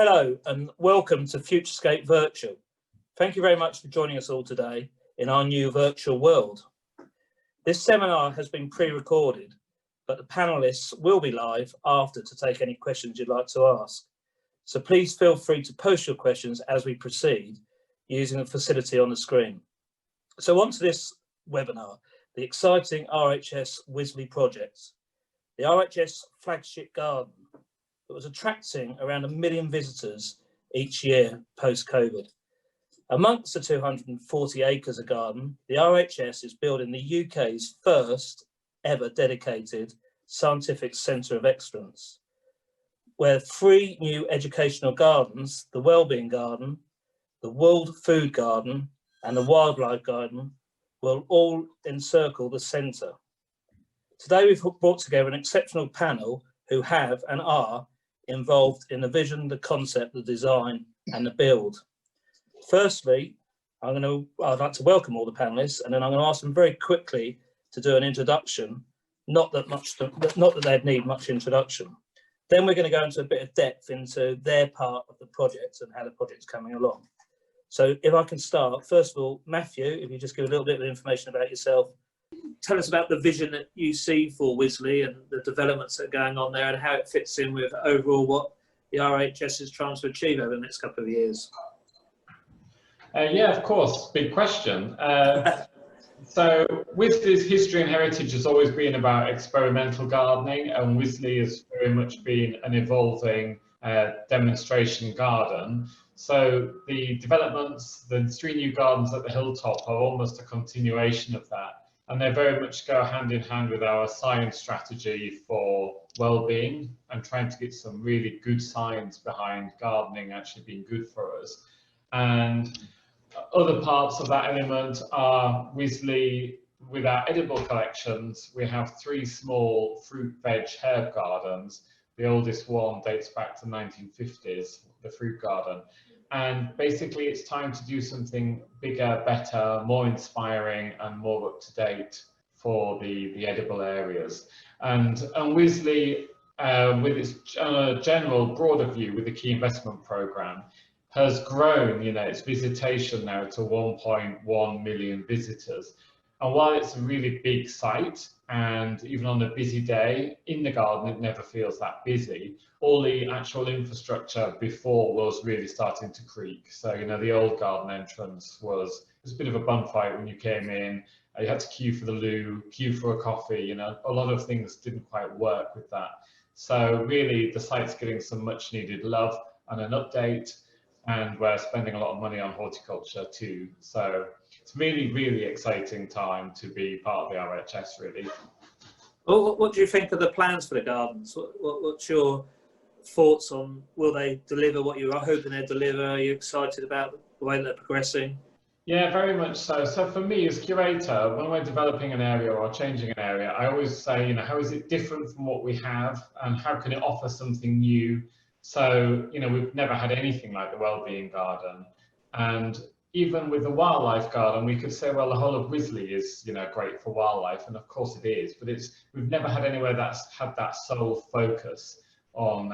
Hello and welcome to FutureScape Virtual. Thank you very much for joining us all today in our new virtual world. This seminar has been pre-recorded, but the panellists will be live after to take any questions you'd like to ask. So please feel free to post your questions as we proceed using the facility on the screen. So on to this webinar, the exciting RHS Wisley Project. The RHS flagship garden that was attracting around 1 million visitors each year post-COVID. Amongst the 240 acres of garden, the RHS is building the UK's first ever dedicated scientific centre of excellence, where 3 new educational gardens, the Wellbeing Garden, the World Food Garden and the Wildlife Garden, will all encircle the centre. Today we've brought together an exceptional panel who have and are involved in the vision, the concept, the design and the build. Firstly, I'd like to welcome all the panellists, and then I'm going to ask them very quickly to do an introduction, not that they'd need much introduction. Then we're going to go into a bit of depth into their part of the project and how the project's coming along. So if I can start, first of all, Matthew, if you just give a little bit of information about yourself. Tell us about the vision that you see for Wisley and the developments that are going on there and how it fits in with overall what the RHS is trying to achieve over the next couple of years. Yeah, of course, big question. So Wisley's history and heritage has always been about experimental gardening, and Wisley has very much been an evolving demonstration garden. So the developments, the 3 new gardens at the hilltop are almost a continuation of that. And they very much go hand in hand with our science strategy for well-being and trying to get some really good science behind gardening actually being good for us. And other parts of that element are Wisley, with our edible collections, we have 3 small fruit, veg, herb gardens. The oldest one dates back to the 1950s, the fruit garden. And basically it's time to do something bigger, better, more inspiring and more up to date for the edible areas. And Wisley, with its general broader view with the key investment programme, has grown, its visitation now to 1.1 million visitors. And while it's a really big site, and even on a busy day in the garden, it never feels that busy, all the actual infrastructure before was really starting to creak. So, the old garden entrance was a bit of a bun fight when you came in. You had to queue for the loo, queue for a coffee, a lot of things didn't quite work with that. So really the site's getting some much needed love and an update, and we're spending a lot of money on horticulture too. So it's really, really exciting time to be part of the RHS, really. Well, what do you think of the plans for the gardens? What's your thoughts on, will they deliver what you are hoping they'll deliver? Are you excited about the way they're progressing? Yeah, very much so. So for me as curator, when we're developing an area or changing an area, I always say, how is it different from what we have and how can it offer something new? So, we've never had anything like the Wellbeing Garden. And even with the Wildlife Garden, we could say, well, the whole of Wisley is, great for wildlife. And of course it is, but we've never had anywhere that's had that sole focus on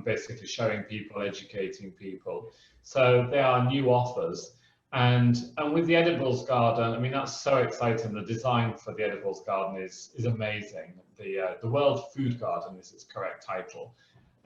basically showing people, educating people. So they are new offers. And with the Edibles Garden, I mean, that's so exciting. The design for the Edibles Garden is amazing. The World Food Garden is its correct title.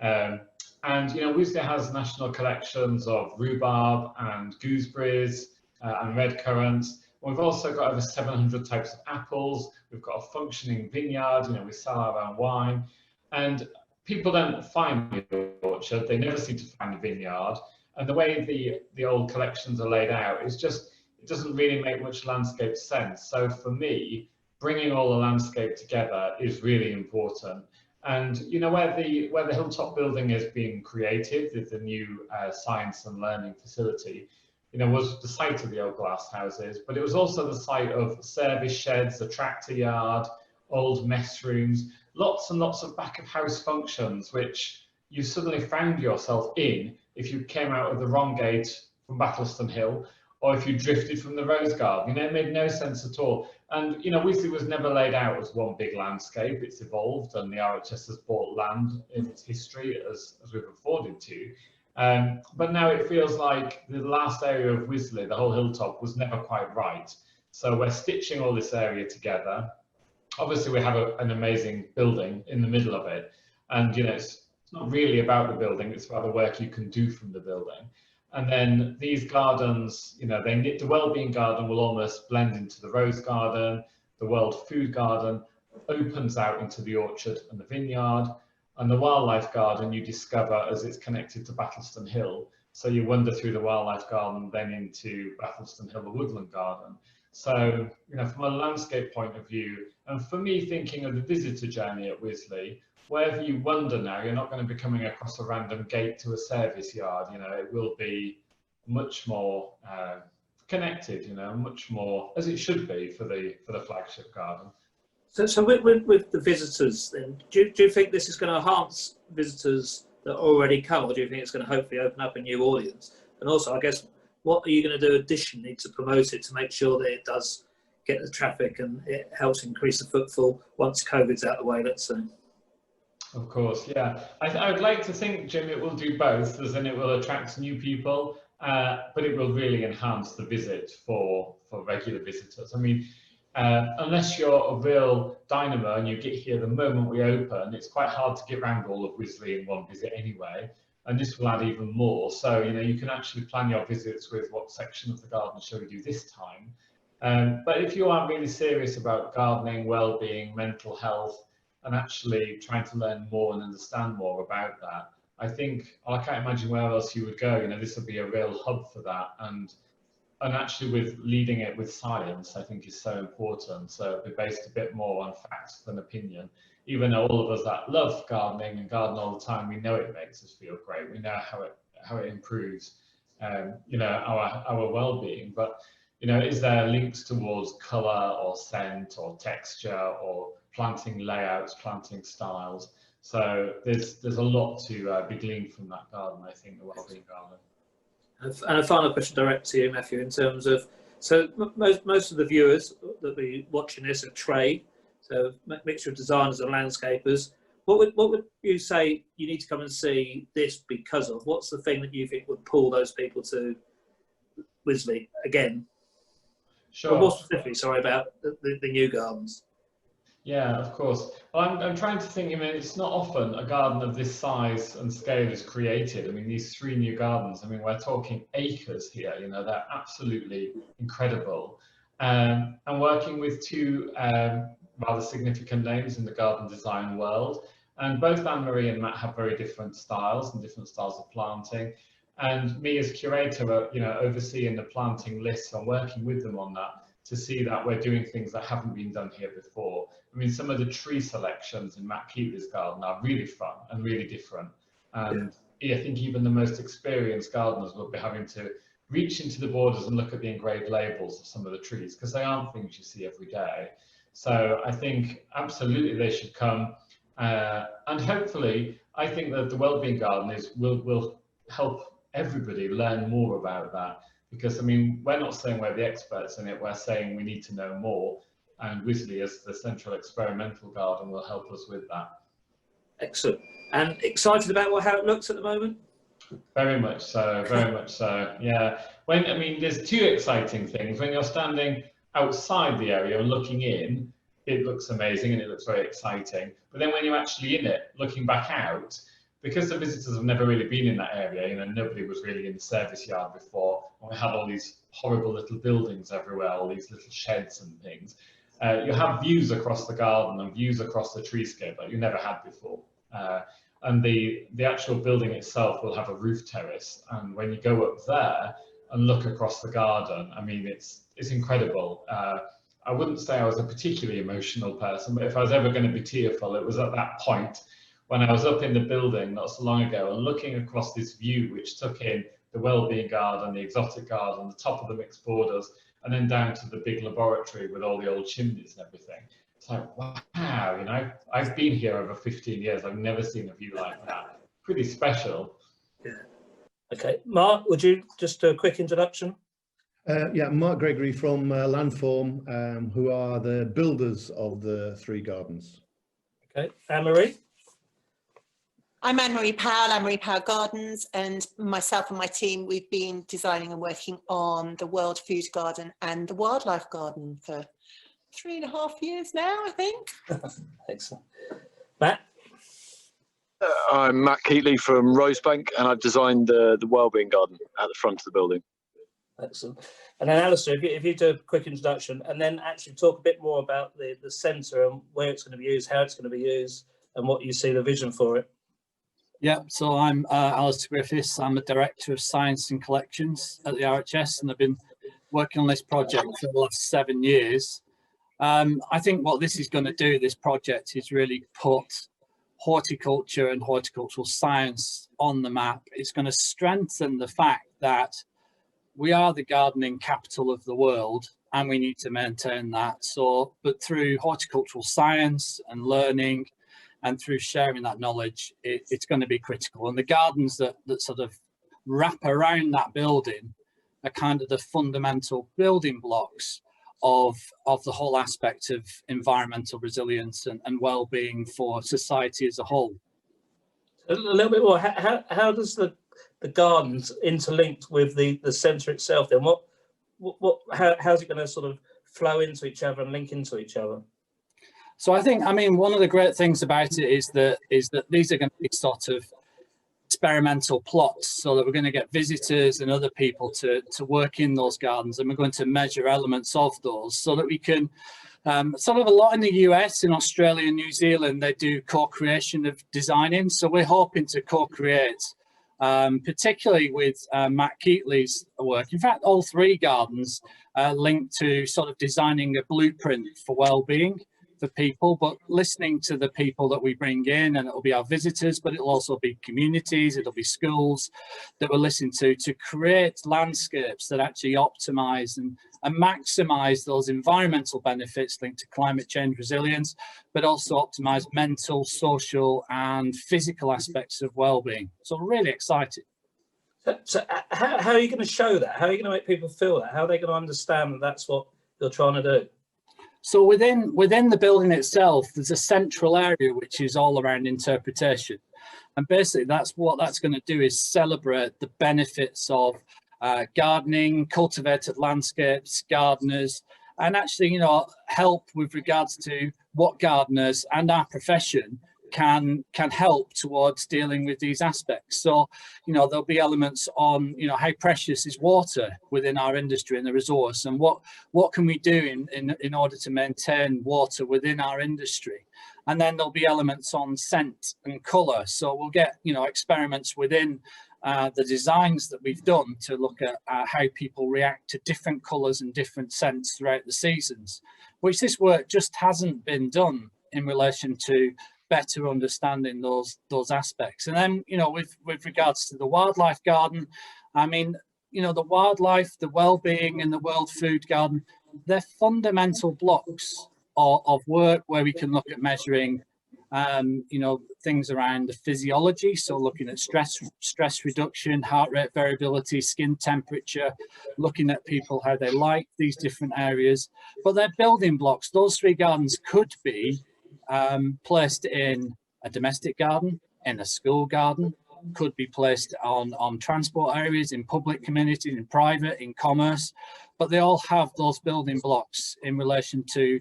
And Wisley has national collections of rhubarb and gooseberries and red currants. We've also got over 700 types of apples. We've got a functioning vineyard. We sell our own wine. And people don't find the orchard. They never seem to find the vineyard. And the way the old collections are laid out is just, it doesn't really make much landscape sense. So for me, bringing all the landscape together is really important. And where the hilltop building is being created, the new science and learning facility, was the site of the old glass houses, but it was also the site of service sheds, a tractor yard, old mess rooms, lots and lots of back of house functions, which you suddenly found yourself in if you came out of the wrong gate from Battleston Hill, or if you drifted from the Rose Garden. It made no sense at all. And Wisley was never laid out as one big landscape. It's evolved, and the RHS has bought land in its history as we've afforded to. But now it feels like the last area of Wisley, the whole hilltop, was never quite right. So we're stitching all this area together. Obviously, we have an amazing building in the middle of it. And, it's not really about the building, it's about the work you can do from the building. And then these gardens, the Wellbeing Garden will almost blend into the Rose Garden. The World Food Garden opens out into the orchard and the vineyard. And the Wildlife Garden you discover as it's connected to Battleston Hill. So you wander through the Wildlife Garden, then into Battleston Hill, the Woodland Garden. So, from a landscape point of view, and for me thinking of the visitor journey at Wisley, wherever you wander now, you're not going to be coming across a random gate to a service yard. It will be much more connected, much more as it should be for the flagship garden. So with the visitors, then, do you think this is going to enhance visitors that already come, or do you think it's going to hopefully open up a new audience? And also, I guess, what are you going to do additionally to promote it to make sure that it does get the traffic and it helps increase the footfall once COVID's out of the way, let's say? Of course, yeah. I would like to think, Jim, it will do both, as in it will attract new people, but it will really enhance the visit for regular visitors. I mean, unless you're a real dynamo and you get here the moment we open, it's quite hard to get around all of Wisley in one visit anyway, and this will add even more. So, you can actually plan your visits with what section of the garden shall we do this time. But if you are really serious about gardening, well-being, mental health, and actually trying to learn more and understand more about that, I think I can't imagine where else you would go. This would be a real hub for that, and actually with leading it with science, I think is so important. So it'd be based a bit more on facts than opinion. Even though all of us that love gardening and garden all the time, we know it makes us feel great. We know how it improves, our well-being. But is there links towards colour or scent or texture or planting layouts, planting styles? So there's a lot to be gleaned from that garden, I think, the Wellbeing Garden. And a final question direct to you, Matthew, in terms of, so most of the viewers that be watching this are trade, so mixture of designers and landscapers. What would you say you need to come and see this because of? What's the thing that you think would pull those people to Wisley again? Sure. Or more specifically, sorry, about the new gardens. Yeah, of course. Well, I'm trying to think, it's not often a garden of this size and scale is created. I mean, these 3 new gardens, we're talking acres here, they're absolutely incredible. And working with 2 rather significant names in the garden design world. And both Anne-Marie and Matt have very different styles and different styles of planting. And me as curator, overseeing the planting lists and working with them on that, to see that we're doing things that haven't been done here before. Some of the tree selections in Matt Keightley's garden are really fun and really different. And I think even the most experienced gardeners will be having to reach into the borders and look at the engraved labels of some of the trees, because they aren't things you see every day. So I think absolutely they should come. And hopefully, I think that the Wellbeing Garden will help everybody learn more about that. Because, we're not saying we're the experts in it, we're saying we need to know more. And Wisley, as the central experimental garden, will help us with that. Excellent. And excited about how it looks at the moment? Very much so, very much so, yeah. There's 2 exciting things. When you're standing outside the area and looking in, it looks amazing and it looks very exciting. But then when you're actually in it, looking back out, because the visitors have never really been in that area, nobody was really in the service yard before, and we had all these horrible little buildings everywhere, all these little sheds and things. You have views across the garden and views across the treescape that you never had before. And the actual building itself will have a roof terrace, and when you go up there and look across the garden, it's incredible. I wouldn't say I was a particularly emotional person, but if I was ever going to be tearful, it was at that point when I was up in the building not so long ago and looking across this view which took in the Wellbeing Garden, the Exotic Garden, the top of the mixed borders, and then down to the big laboratory with all the old chimneys and everything. It's like, wow, I've been here over 15 years. I've never seen a view like that. Pretty special. Yeah. Okay, Mark, would you just do a quick introduction? Yeah, Mark Gregory from Landform, who are the builders of the 3 gardens. Okay, Anne-Marie? I'm Ann-Marie Powell, Ann-Marie Powell Gardens, and myself and my team, we've been designing and working on the World Food Garden and the Wildlife Garden for 3.5 years now, I think. Excellent. Matt? I'm Matt Keightley from Rosebank, and I've designed the Wellbeing Garden at the front of the building. Excellent. And then Alistair, if you do a quick introduction and then actually talk a bit more about the centre and where it's going to be used, how it's going to be used, and what you see the vision for it. Yeah, so I'm Alistair Griffiths. I'm the Director of Science and Collections at the RHS, and I've been working on this project for the last 7 years. I think what this is going to do, this project, is really put horticulture and horticultural science on the map. It's going to strengthen the fact that we are the gardening capital of the world, and we need to maintain that. So, but through horticultural science and learning, and through sharing that knowledge, it's going to be critical. And the gardens that sort of wrap around that building are kind of the fundamental building blocks of the whole aspect of environmental resilience and well-being for society as a whole. A little bit more. How does the gardens interlinked with the centre itself? Then how's it going to sort of flow into each other and link into each other? So I mean, one of the great things about it is that these are going to be sort of experimental plots, so that we're going to get visitors and other people to work in those gardens, and we're going to measure elements of those so that we can sort of a lot in the US, in Australia and New Zealand, they do co-creation of designing. So we're hoping to co-create, particularly with Matt Keightley's work. In fact, all 3 gardens linked to sort of designing a blueprint for well-being for people, but listening to the people that we bring in, and it'll be our visitors, but it'll also be communities, it'll be schools that we'll listen to create landscapes that actually optimize and maximize those environmental benefits linked to climate change resilience, but also optimize mental, social and physical aspects of well-being. So really excited. So how are you going to show that? How are you going to make people feel that? How are they going to understand that that's what you're trying to do? So within the building itself, there's a central area which is all around interpretation. And basically that's going to do is celebrate the benefits of gardening, cultivated landscapes, gardeners, and actually, you know, help with regards to what gardeners and our profession can help towards dealing with these aspects. So, you know, there'll be elements on, you know, how precious is water within our industry and the resource, and what can we do in order to maintain water within our industry. And then there'll be elements on scent and colour. So we'll get, you know, experiments within the designs that we've done to look at how people react to different colours and different scents throughout the seasons, which this work just hasn't been done in relation to better understanding those aspects. And then, you know, with regards to the wildlife garden, I mean, you know, the wildlife, the well-being and the World Food Garden, they're fundamental blocks of work where we can look at measuring you know, things around the physiology, so looking at stress reduction, heart rate variability, skin temperature, looking at people, how they like these different areas. But they're building blocks. Those 3 gardens could be placed in a domestic garden, in a school garden, could be placed on transport areas, in public communities, in private, in commerce, but they all have those building blocks in relation to,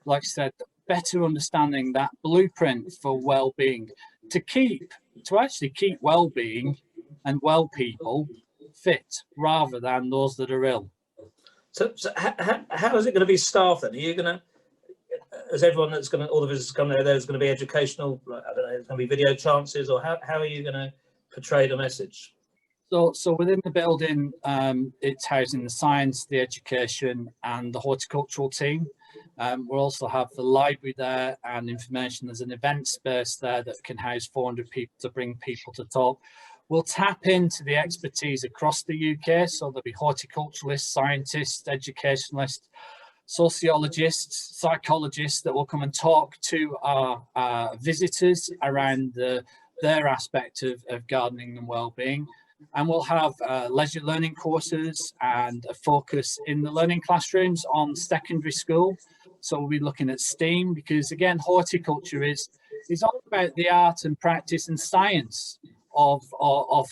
like I said, better understanding that blueprint for well-being, to actually keep well-being and well people fit rather than those that are ill. So how is it going to be staffed then? Are you going to, as everyone that's going to, all the visitors come there's going to be educational, I don't know, there's going to be video chances, or how are you going to portray the message? So within the building, it's housing the science, the education and the horticultural team. We'll also have the library there and information. There's an event space there that can house 400 people to bring people to talk. We'll tap into the expertise across the UK. So there'll be horticulturalists, scientists, educationalists, sociologists, psychologists that will come and talk to our visitors around their aspect of gardening and well-being. And we'll have leisure learning courses and a focus in the learning classrooms on secondary school. So we'll be looking at STEAM, because again, horticulture is is all about the art and practice and science of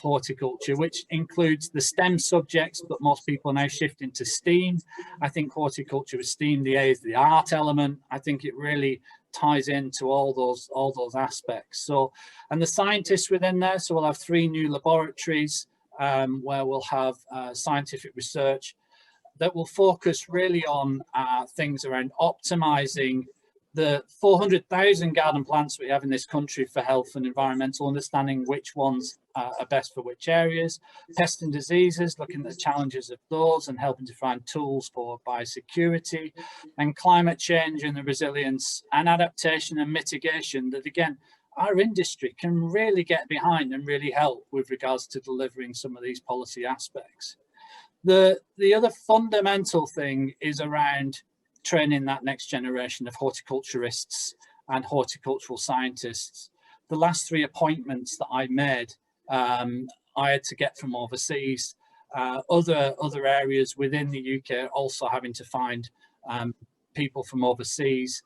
horticulture, which includes the STEM subjects, but most people are now shifting to STEAM. I think horticulture with STEAM, the A is the art element. I think it really ties into all those aspects. So, and the scientists within there, so we'll have 3 new laboratories where we'll have scientific research that will focus really on things around optimizing the 400,000 garden plants we have in this country for health and environmental, understanding which ones are best for which areas, pests and diseases, looking at the challenges of those and helping to find tools for biosecurity, and climate change and the resilience and adaptation and mitigation that, again, our industry can really get behind and really help with regards to delivering some of these policy aspects. The other fundamental thing is around training that next generation of horticulturists and horticultural scientists. The last 3 appointments that I made, I had to get from overseas. Other areas within the UK also having to find people from overseas.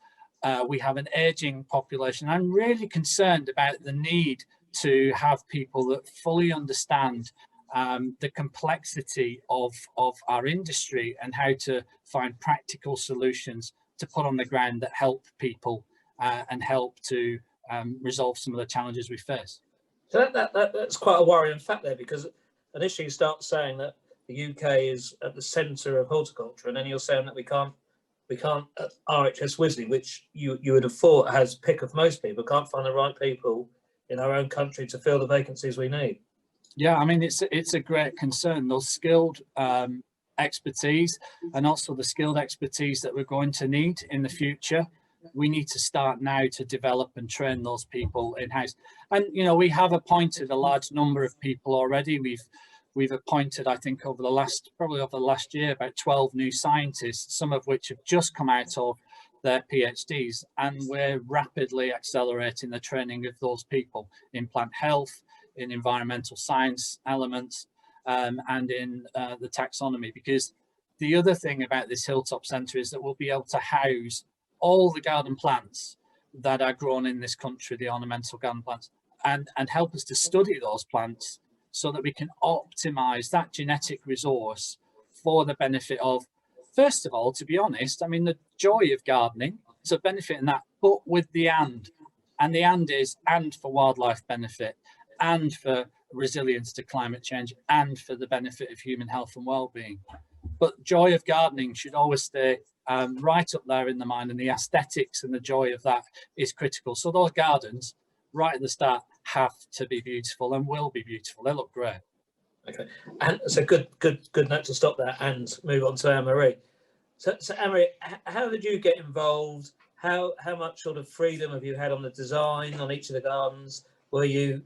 We have an aging population. I'm really concerned about the need to have people that fully understand the complexity of our industry and how to find practical solutions to put on the ground that help people and help to resolve some of the challenges we face. So that's quite a worrying fact there, because initially you start saying that the UK is at the centre of horticulture, and then you're saying that we can't at RHS Wisley, which you would have thought has pick of most people, can't find the right people in our own country to fill the vacancies we need. Yeah, I mean, it's a great concern. Those skilled expertise and also the skilled expertise that we're going to need in the future, we need to start now to develop and train those people in-house. And, you know, we have appointed a large number of people already. We've appointed, I think, over the last year, about 12 new scientists, some of which have just come out of their PhDs, and we're rapidly accelerating the training of those people in plant health, in environmental science elements, and in the taxonomy. Because the other thing about this Hilltop Centre is that we'll be able to house all the garden plants that are grown in this country, the ornamental garden plants, and help us to study those plants so that we can optimise that genetic resource for the benefit of, first of all, to be honest, I mean, the joy of gardening, so benefit in that, but with the and the and is and for wildlife benefit, and for resilience to climate change, and for the benefit of human health and well-being. But joy of gardening should always stay right up there in the mind, and the aesthetics and the joy of that is critical. So those gardens, right at the start, have to be beautiful and will be beautiful. They look great. Okay, and it's a good note to stop there and move on to Ann-Marie. So Ann-Marie, how did you get involved? How much sort of freedom have you had on the design on each of the gardens? Were you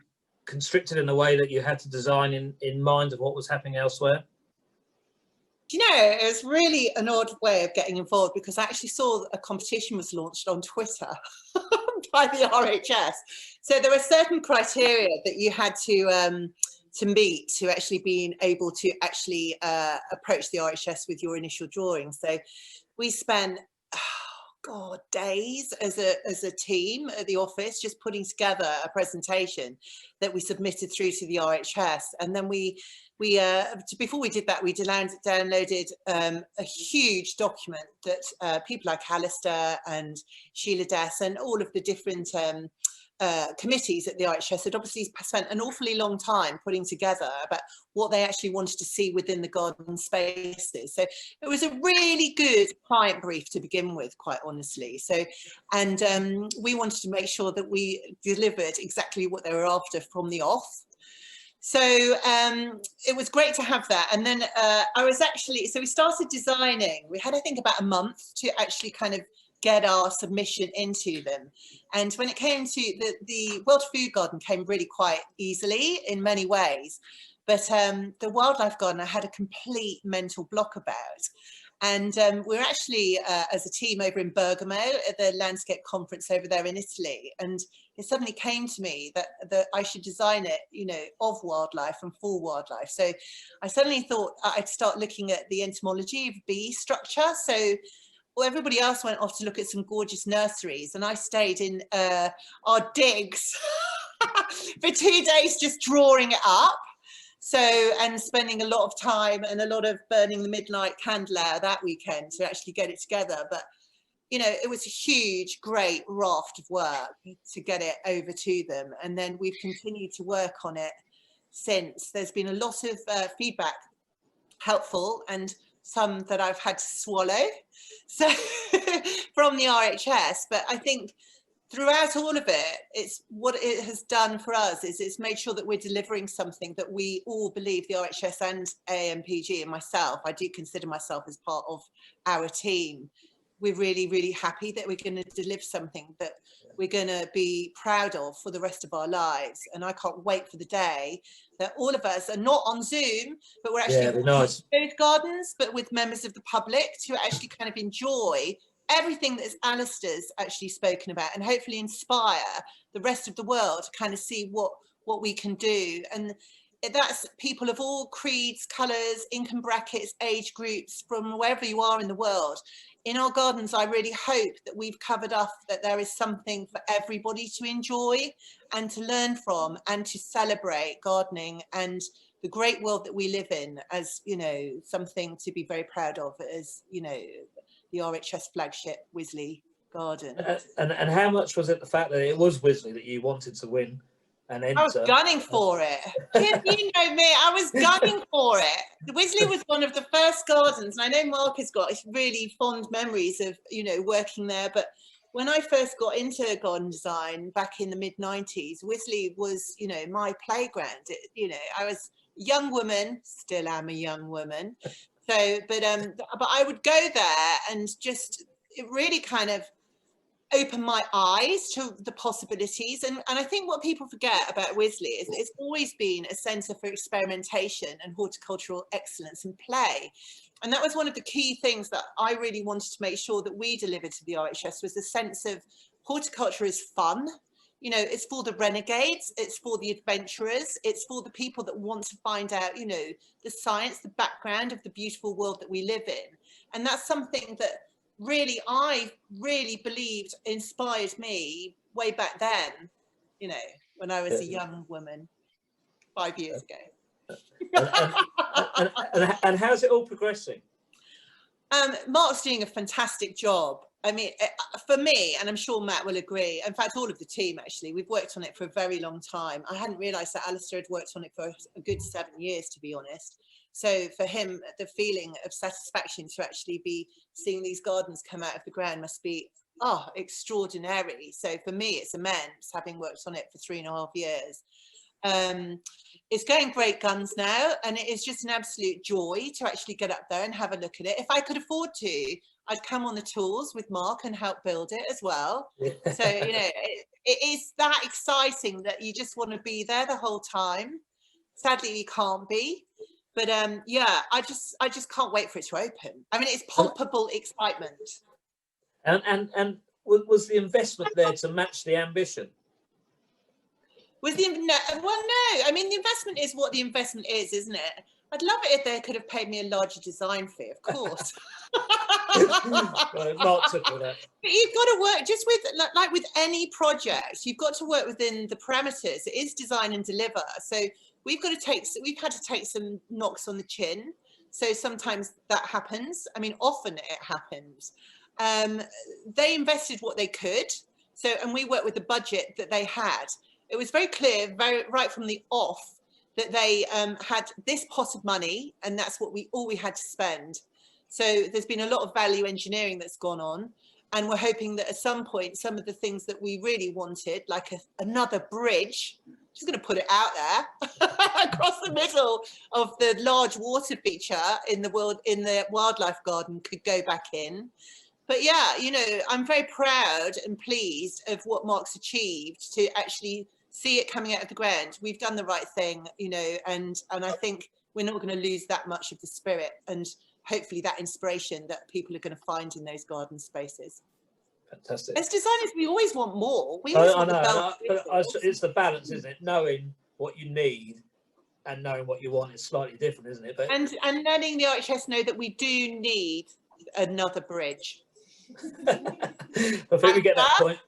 constricted in a way that you had to design in mind of what was happening elsewhere? You know, it was really an odd way of getting involved, because I actually saw that a competition was launched on Twitter by the RHS. So there were certain criteria that you had to meet to actually being able to actually approach the RHS with your initial drawing. So we spent, days as a team at the office, just putting together a presentation that we submitted through to the RHS. And then before we did that, we downloaded a huge document that people like Alistair and Sheila Dess and all of the different committees at the RHS had obviously spent an awfully long time putting together about what they actually wanted to see within the garden spaces. So it was a really good client brief to begin with, quite honestly. So, and we wanted to make sure that we delivered exactly what they were after from the off. So it was great to have that. And then so we started designing. We had, I think, about a month to actually kind of get our submission into them. And when it came to the World Food Garden came really quite easily in many ways, but the Wildlife Garden I had a complete mental block about. And we're actually, as a team, over in Bergamo at the Landscape Conference over there in Italy. And it suddenly came to me that I should design it, you know, of wildlife and for wildlife. So I suddenly thought I'd start looking at the entomology of bee structure. So everybody else went off to look at some gorgeous nurseries, and I stayed in our digs for 2 days just drawing it up. So, and spending a lot of time and a lot of burning the midnight candle hour that weekend to actually get it together. But, you know, it was a huge, great raft of work to get it over to them. And then we've continued to work on it since. There's been a lot of feedback, helpful, and some that I've had to swallow, so from the RHS. But I think throughout all of it, it's what it has done for us is it's made sure that we're delivering something that we all believe, the RHS and AMPG and myself, I do consider myself as part of our team. We're really, really happy that we're going to deliver something that we're going to be proud of for the rest of our lives. And I can't wait for the day that all of us are not on Zoom, but we're actually nice. both gardens, but with members of the public to actually kind of enjoy everything that Alistair's actually spoken about, and hopefully inspire the rest of the world to kind of see what we can do. And that's people of all creeds, colours, income brackets, age groups, from wherever you are in the world. In our gardens, I really hope that we've covered up that there is something for everybody to enjoy and to learn from and to celebrate gardening and the great world that we live in as, you know, something to be very proud of, as, you know, the RHS flagship Wisley Garden. And how much was it the fact that it was Wisley that you wanted to win and enter? I was gunning for it. Kim, you know me, I was gunning for it. Wisley was one of the first gardens, and I know Mark has got really fond memories of, you know, working there, but when I first got into garden design back in the mid-90s, Wisley was, you know, my playground. You know, I was a young woman, still am a young woman. So, but I would go there and just, it really kind of opened my eyes to the possibilities. And I think what people forget about Wisley is it's always been a centre for experimentation and horticultural excellence and play. And that was one of the key things that I really wanted to make sure that we delivered to the RHS, was the sense of horticulture is fun. You know, it's for the renegades, it's for the adventurers, it's for the people that want to find out, you know, the science, the background of the beautiful world that we live in. And that's something that really, I really believed inspired me way back then, you know, when I was a young woman 5 years ago. And how's it all progressing? Mark's doing a fantastic job. I mean, for me, and I'm sure Matt will agree, in fact, all of the team, actually, we've worked on it for a very long time. I hadn't realised that Alistair had worked on it for a good 7 years, to be honest. So for him, the feeling of satisfaction to actually be seeing these gardens come out of the ground must be, oh, extraordinary. So for me, it's immense, having worked on it for 3.5 years. It's going great guns now, and it is just an absolute joy to actually get up there and have a look at it. If I could afford to, I'd come on the tools with Mark and help build it as well. So, you know, it is that exciting that you just want to be there the whole time. Sadly, you can't be. But yeah, I just can't wait for it to open. I mean, it's palpable excitement. And was the investment there to match the ambition? Well, no. I mean, the investment is what the investment is, isn't it? I'd love it if they could have paid me a larger design fee, of course. Well, Mark took all that. But you've got to work just with, like with any project, you've got to work within the parameters. It is design and deliver. So we've had to take some knocks on the chin. So sometimes that happens. I mean, often it happens. They invested what they could. So, and we worked with the budget that they had. It was very clear, right from the off, that they had this pot of money, and that's all we had to spend. So there's been a lot of value engineering that's gone on, and we're hoping that at some point, some of the things that we really wanted, like another bridge, just going to put it out there, across the middle of the large water feature in the wildlife garden, could go back in. But yeah, you know, I'm very proud and pleased of what Mark's achieved to actually see it coming out of the ground. We've done the right thing, you know, and I think we're not going to lose that much of the spirit and hopefully that inspiration that people are going to find in those garden spaces. Fantastic. As designers, we always want more. It's the balance, isn't it? Knowing what you need and knowing what you want is slightly different, isn't it? But and letting the RHS know that we do need another bridge. I think we get that point.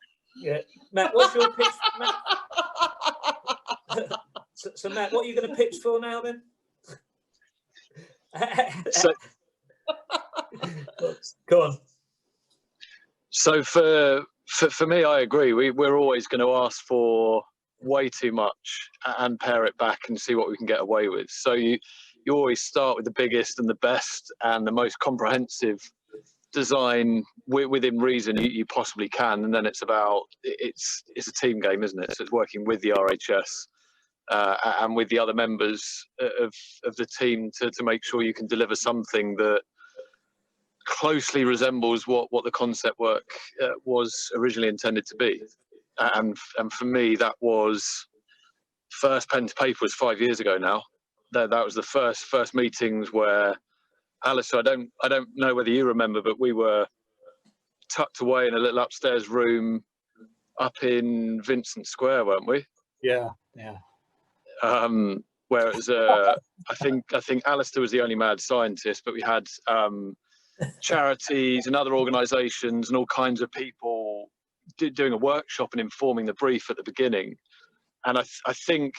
Yeah, Matt, what's your pitch, Matt? So Matt, what are you going to pitch for now then? So, go on. so for me, I agree. We're always going to ask for way too much and pare it back and see what we can get away with. So you always start with the biggest and the best and the most comprehensive design within reason you possibly can, and then it's a team game, isn't it? So it's working with the RHS and with the other members of the team to make sure you can deliver something that closely resembles what the concept work was originally intended to be. And for me, that was first pen to paper was 5 years ago now. That was the first meetings where, Alistair, I don't know whether you remember, but we were tucked away in a little upstairs room up in Vincent Square, weren't we? Yeah. Where it was, I think Alistair was the only mad scientist, but we had charities and other organisations and all kinds of people doing a workshop and informing the brief at the beginning. And I think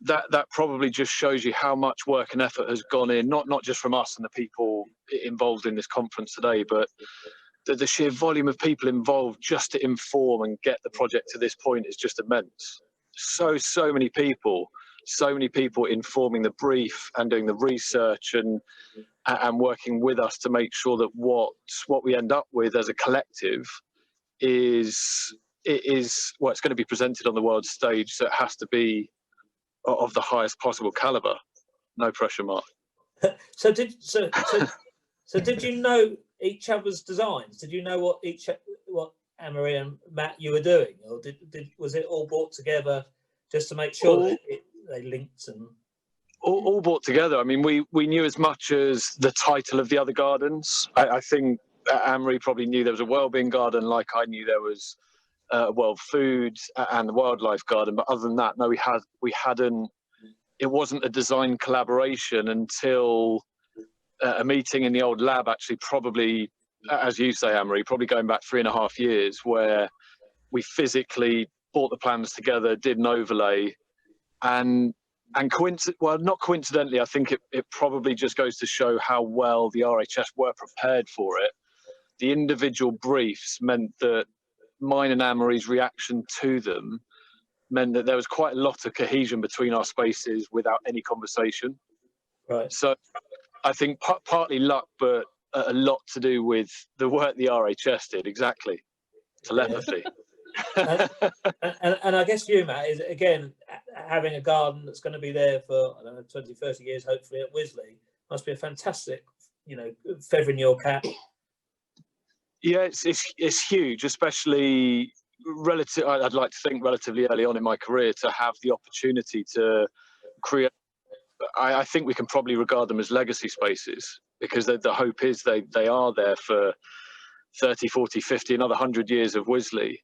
that probably just shows you how much work and effort has gone in, not just from us and the people involved in this conference today, but the sheer volume of people involved just to inform and get the project to this point is just immense. So many people informing the brief and doing the research and working with us to make sure that what we end up with as a collective is well, it's going to be presented on the world stage, so it has to be of the highest possible caliber. No pressure, Mark. So did you know each other's designs? Did you know what Ann-Marie and Matt you were doing, or was it all brought together just to make sure that they linked and all brought together? I mean, we knew as much as the title of the other gardens. I think Ann-Marie probably knew there was a wellbeing garden, like I knew there was World Foods and the Wildlife Garden. But other than that, no, we hadn't. It wasn't a design collaboration until a meeting in the old lab, actually, probably, as you say, Ann-Marie, probably going back 3.5 years, where we physically brought the plans together, did an overlay, and not coincidentally, I think it probably just goes to show how well the RHS were prepared for it. The individual briefs meant that mine and Ann-Marie's reaction to them meant that there was quite a lot of cohesion between our spaces without any conversation. right? So I think partly luck, but a lot to do with the work the RHS did. Exactly. Telepathy. And I guess you, Matt, is again having a garden that's going to be there for, I don't know, 20, 30 years, hopefully, at Wisley must be a fantastic, feather in your cap. Yeah, it's huge, especially relative. I'd like to think relatively early on in my career to have the opportunity to create. I think we can probably regard them as legacy spaces, because the hope is they are there for 30, 40, 50, another 100 years of Wisley.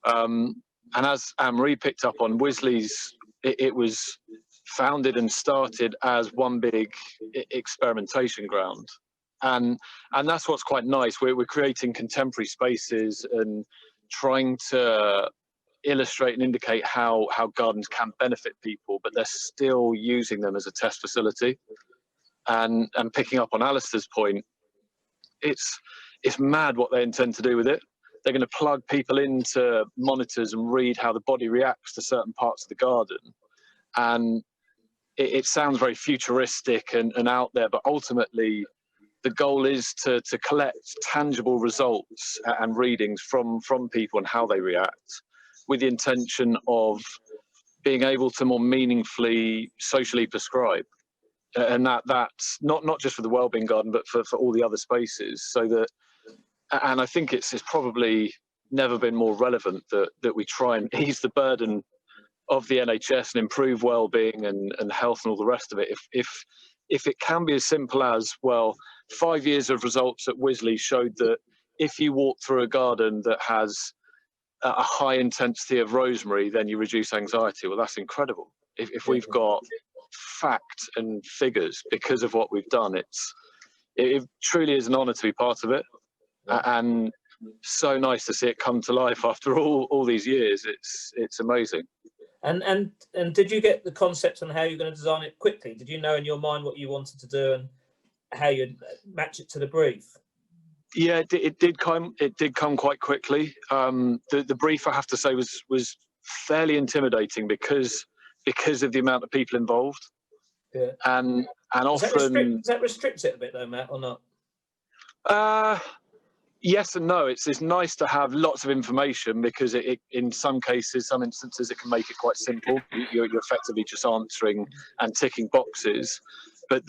And as Ann-Marie picked up on, Wisley's, it was founded and started as one big experimentation ground. And that's what's quite nice. We're creating contemporary spaces and trying to illustrate and indicate how gardens can benefit people, but they're still using them as a test facility. And picking up on Alistair's point, it's mad what they intend to do with it. They're going to plug people into monitors and read how the body reacts to certain parts of the garden. And it sounds very futuristic and out there, but ultimately the goal is to collect tangible results and readings from people and how they react, with the intention of being able to more meaningfully socially prescribe. And that's not just for the wellbeing garden, but for all the other spaces. So that, and I think it's probably never been more relevant that we try and ease the burden of the NHS and improve wellbeing and health and all the rest of it. If it can be as simple as, well, 5 years of results at Wisley showed that if you walk through a garden that has a high intensity of rosemary, then you reduce anxiety. Well, that's incredible. If we've got fact and figures because of what we've done, it truly is an honour to be part of it. And so nice to see it come to life after all these years. It's amazing. And did you get the concept on how you're going to design it quickly? Did you know in your mind what you wanted to do and how you'd match it to the brief? Yeah, it did come quite quickly. The brief, I have to say, was fairly intimidating because of the amount of people involved. Yeah. And often does that restrict it a bit though, Matt, or not? Yes and no. It's nice to have lots of information because it in some cases, some instances, it can make it quite simple. You're effectively just answering and ticking boxes. But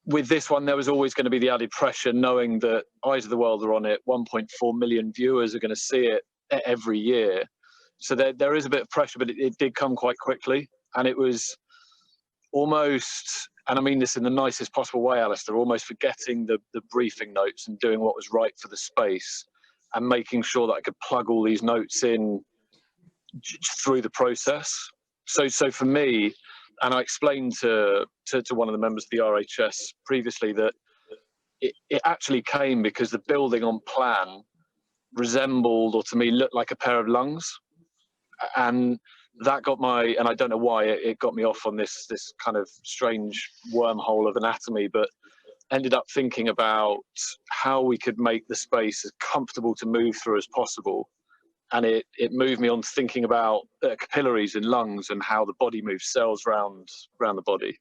with this one, there was always going to be the added pressure, knowing that Eyes of the World are on it. 1.4 million viewers are going to see it every year. So there is a bit of pressure, but it did come quite quickly. And it was almost, and I mean this in the nicest possible way, Alistair, almost forgetting the briefing notes and doing what was right for the space and making sure that I could plug all these notes in through the process. So for me, and I explained to one of the members of the RHS previously that it actually came because the building on plan resembled, or to me looked like, a pair of lungs. And that got and I don't know why it got me off on this kind of strange wormhole of anatomy, but ended up thinking about how we could make the space as comfortable to move through as possible. And it moved me on to thinking about capillaries in lungs and how the body moves cells around the body.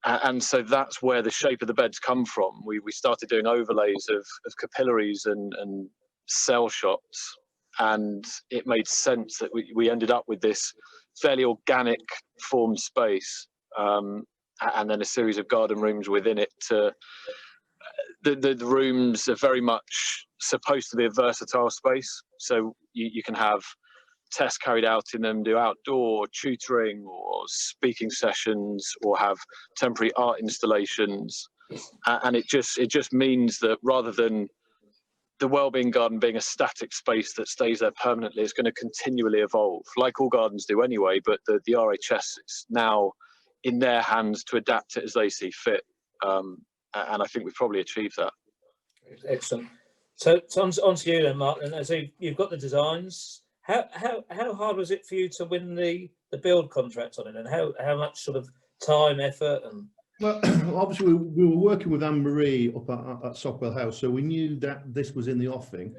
And so that's where the shape of the beds come from. We started doing overlays of capillaries and cell shots. And it made sense that we ended up with this fairly organic formed space, and then a series of garden rooms within it. The rooms are very much supposed to be a versatile space, so you can have tests carried out in them, do outdoor tutoring or speaking sessions, or have temporary art installations, and it just means that rather than the Wellbeing Garden being a static space that stays there permanently, is going to continually evolve, like all gardens do anyway, but the RHS is now in their hands to adapt it as they see fit. And I think we've probably achieved that. Excellent. So on to you then, Mark. And so you've got the designs. How hard was it for you to win the build contract on it, and how much sort of time, effort, and... Well, obviously we were working with Ann-Marie up at Sockwell House, so we knew that this was in the offing.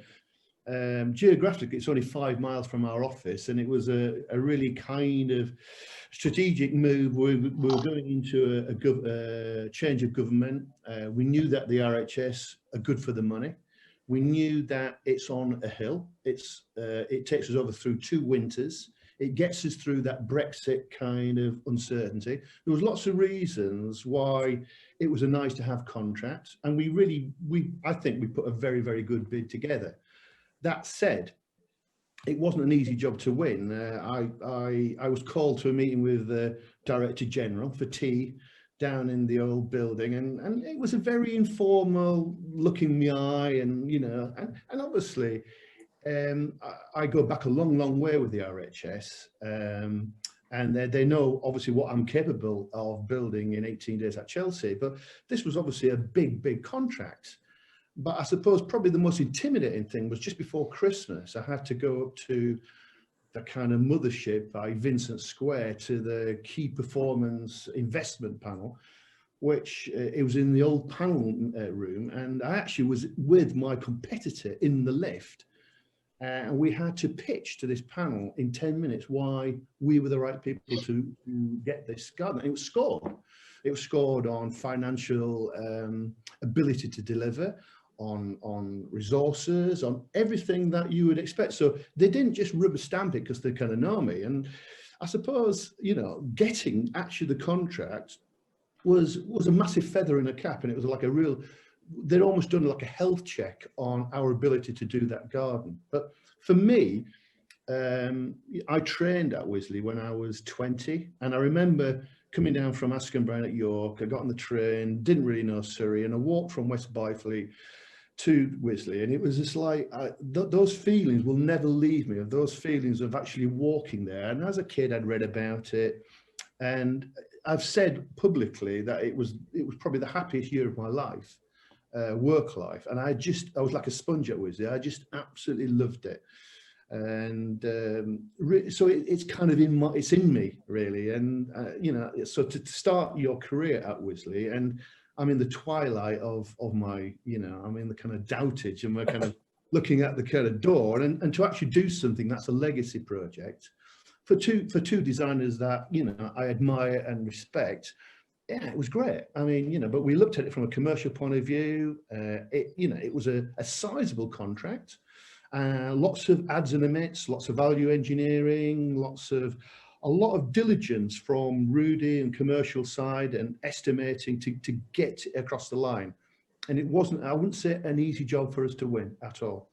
Geographically, it's only 5 miles from our office, and it was a really kind of strategic move. We were going into a change of government. We knew that the RHS are good for the money. We knew that it's on a hill. It takes us over through 2 winters. It gets us through that Brexit kind of uncertainty. There was lots of reasons why it was a nice to have contract, and I think we put a very, very good bid together. That said, it wasn't an easy job to win. I was called to a meeting with the Director General for tea down in the old building, and it was a very informal look in the eye, and and obviously I go back a long way with the RHS, and they know obviously what I'm capable of building in 18 days at Chelsea, but this was obviously a big contract. But I suppose probably the most intimidating thing was just before Christmas, I had to go up to the kind of mothership by Vincent Square to the key performance investment panel, which it was in the old panel room, and I actually was with my competitor in the lift. And we had to pitch to this panel in 10 minutes why we were the right people to get this garden. It was scored. It was scored on financial ability to deliver, on resources, on everything that you would expect. So they didn't just rubber stamp it because they kind of know me. And I suppose, getting actually the contract was a massive feather in a cap, and it was like a real... They'd almost done like a health check on our ability to do that garden. But for me, I trained at Wisley when I was 20, and I remember coming down from Askham Brown at York. I got on the train, didn't really know Surrey, and I walked from West Byfleet to Wisley, and it was just like those feelings will never leave me, of those feelings of actually walking there. And as a kid, I'd read about it, and I've said publicly that it was probably the happiest year of my life. work life, and I was like a sponge at Wisley. I just absolutely loved it. And so it's kind of it's in me really. And you know, so to start your career at Wisley, and I'm in the twilight of my, you know, I'm in the kind of doubtage, and we're kind of looking at the kind of door, and to actually do something that's a legacy project for two designers that, you know, I admire and respect. Yeah, it was great. I mean, you know, but we looked at it from a commercial point of view. You know, it was a sizable contract. Lots of ads and emits, lots of value engineering, a lot of diligence from Rudy and commercial side and estimating to get across the line. And it wasn't, I wouldn't say, an easy job for us to win at all.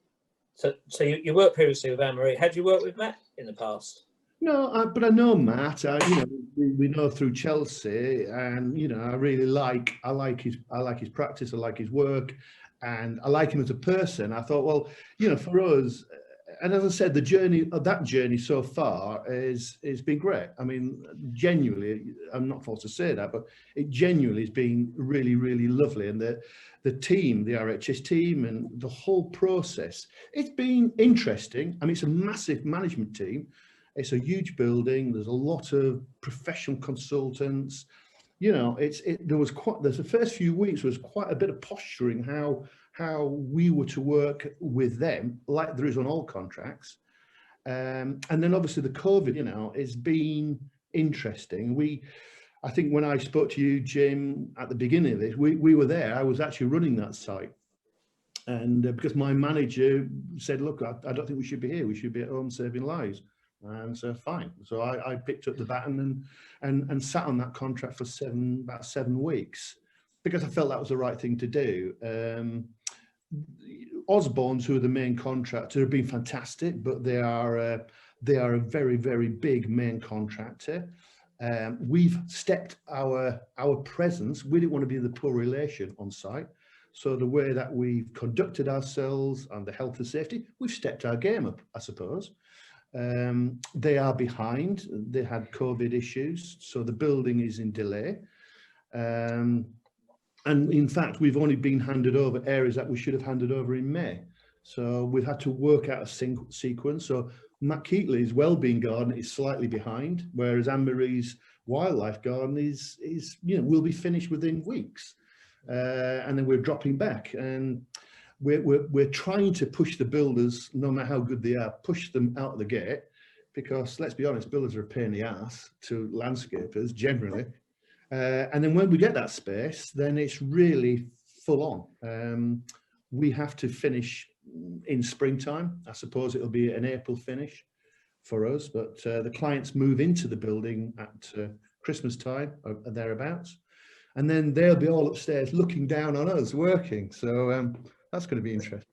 So you worked previously with Ann-Marie. Had you worked with Matt in the past? No, but I know Matt. You know, we know through Chelsea, and you know, I like his practice. I like his work, and I like him as a person. I thought, well, you know, for us, and as I said, that journey so far is been great. I mean, genuinely, I'm not forced to say that, but it genuinely has been really, really lovely. And the team, the RHS team, and the whole process, it's been interesting. I mean, it's a massive management team. It's a huge building. There's a lot of professional consultants. You know, the first few weeks was quite a bit of posturing how we were to work with them, like there is on all contracts. And then obviously the COVID, you know, has been interesting. I think when I spoke to you, Jim, at the beginning of this, we were there. I was actually running that site. And because my manager said, look, I don't think we should be here. We should be at home saving lives. And so fine. So I picked up the baton and sat on that contract for about 7 weeks, because I felt that was the right thing to do. Osborne's, who are the main contractor, have been fantastic, but they are a very, very big main contractor. We've stepped our presence. We didn't want to be the poor relation on site. So the way that we've conducted ourselves and the health and safety, we've stepped our game up, I suppose. They are behind. They had COVID issues, so the building is in delay. And in fact, we've only been handed over areas that we should have handed over in May. So we've had to work out a sequence. So Matt Keightley's wellbeing garden is slightly behind, whereas Ann-Marie's wildlife garden is you know, will be finished within weeks. And then we're dropping back, and we're trying to push the builders, no matter how good they are, push them out of the gate, because let's be honest, builders are a pain in the ass to landscapers generally. And then when we get that space, then it's really full on. We have to finish in springtime. I suppose it'll be an April finish for us, but the clients move into the building at Christmas time or thereabouts, and then they'll be all upstairs looking down on us working. So that's going to be interesting.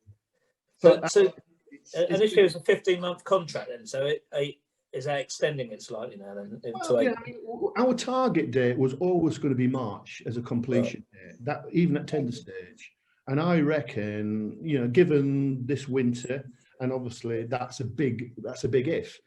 So initially it was a 15-month contract then, so is that extending it slightly now then? Well, yeah, I mean, our target date was always going to be March as a completion date, that even at tender stage. And I reckon, you know, given this winter, and obviously that's a big if.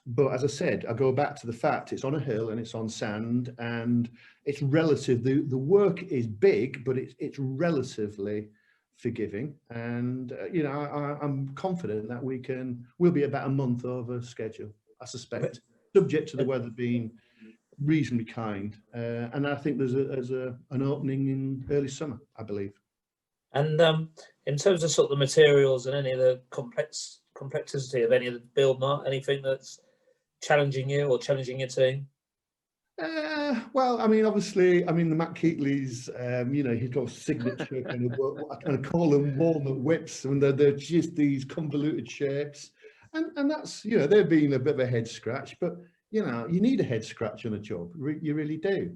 But as I said, I go back to the fact it's on a hill and it's on sand, and it's relative. The work is big, but it's relatively forgiving. And you know, I'm confident that we'll be about a month over schedule, I suspect, subject to the weather being reasonably kind. And I think there's an opening in early summer, I believe. And in terms of sort of the materials and any of the complexity of any of the build, Mark, anything that's challenging you or challenging your team? Well, I mean, obviously, the Matt Keightley's, you know, he's got a signature kind of call them walnut whips, and they're just these convoluted shapes. And that's, you know, they're being a bit of a head scratch, but, you know, you need a head scratch on a job. You really do.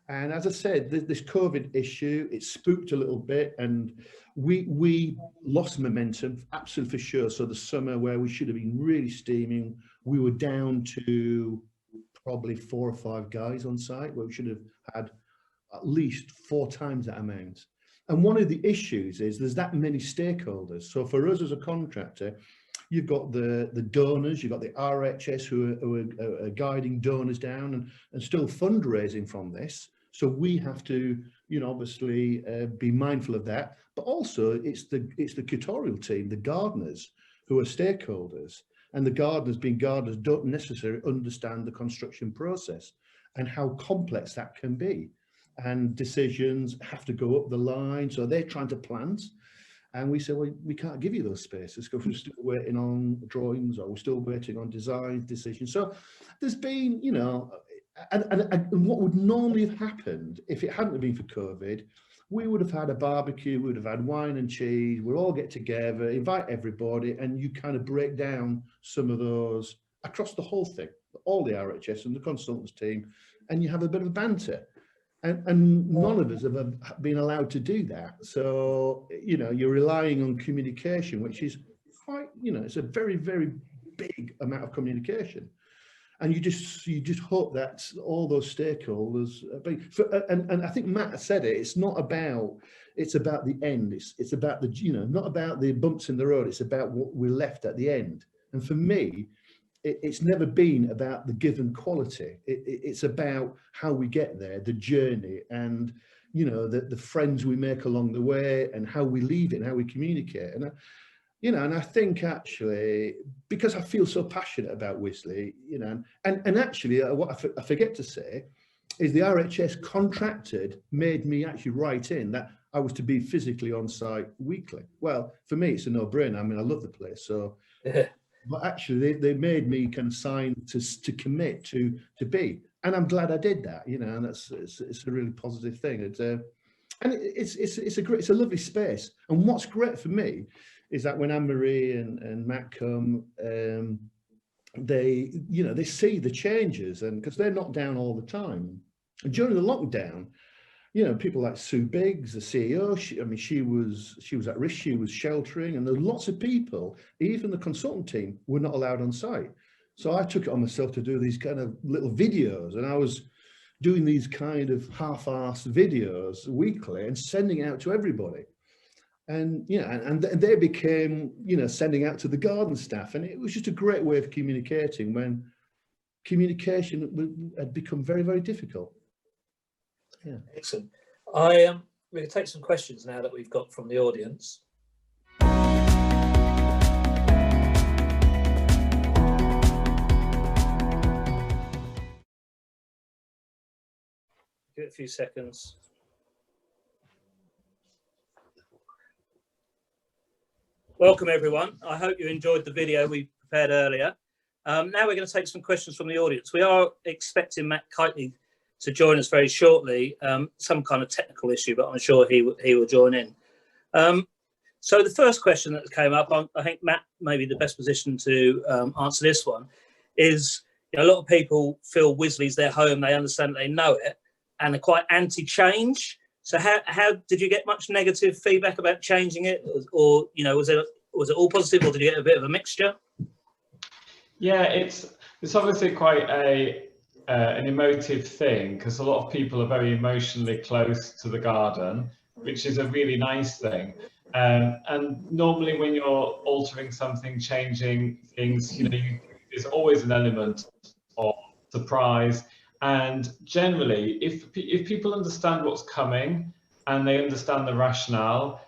And as I said, this COVID issue, it spooked a little bit, and we lost momentum, absolutely for sure. So the summer where we should have been really steaming, we were down to probably 4 or 5 guys on site, where we should have had at least 4 times that amount. And one of the issues is there's that many stakeholders. So for us as a contractor, you've got the donors, you've got the RHS who are guiding donors down and still fundraising from this. So we have to you know, obviously be mindful of that. But also it's the tutorial team, the gardeners, who are stakeholders, and the gardeners, being gardeners, don't necessarily understand the construction process and how complex that can be. And decisions have to go up the line. So they're trying to plant. And we say, well, we can't give you those spaces because we're still waiting on drawings, or we're still waiting on design decisions. So there's been, you know, and what would normally have happened if it hadn't been for COVID, we would have had a barbecue, we would have had wine and cheese, we'd all get together, invite everybody, and you kind of break down some of those across the whole thing, all the RHS and the consultants team, and you have a bit of banter. And none of us have been allowed to do that. So, you know, you're relying on communication, which is quite, you know, it's a very, very big amount of communication. And you just hope that all those stakeholders, and I think Matt said it, it's about the end. It's about the, you know, not about the bumps in the road. It's about what we're left at the end. And for me, it's never been about the given quality. It's about how we get there, the journey, and, you know, the friends we make along the way, and how we leave it and how we communicate. And you know, and I think actually, because I feel so passionate about Wisley, you know, and actually what I forget to say is the RHS contracted made me actually write in that I was to be physically on site weekly. Well, for me, it's a no-brainer. I mean, I love the place. So, yeah. But actually they made me kind of sign to commit to be, and I'm glad I did that, you know, and it's a really positive thing. It's a lovely space. And what's great for me is that when Anne-Marie and Matt come, they, you know, they see the changes, and because they're not down all the time. And during the lockdown, you know, people like Sue Biggs, the CEO, she was at risk, she was sheltering, and there were lots of people, even the consultant team, were not allowed on site. So I took it on myself to do these kind of little videos, and I was doing these kind of half-assed videos weekly and sending out to everybody. And, you know, and they became, you know, sending out to the garden staff, and it was just a great way of communicating when communication had become very, very difficult. Yeah. Excellent. We're going to take some questions now that we've got from the audience. Give it a few seconds. Welcome everyone. I hope you enjoyed the video we prepared earlier. Now we're going to take some questions from the audience. We are expecting Matt Keightley to join us very shortly. Some kind of technical issue, but I'm sure he will join in. So the first question that came up, I think Matt may be the best position to answer this one, is, you know, a lot of people feel Wisley's their home, they understand it, they know it, and are quite anti-change. So how did you get much negative feedback about changing it, or, you know, was it all positive, or did you get a bit of a mixture? Yeah, it's obviously quite an emotive thing, because a lot of people are very emotionally close to the garden, which is a really nice thing. And normally when you're altering something, changing things, you know, there's always an element of surprise. And generally, if people understand what's coming and they understand the rationale,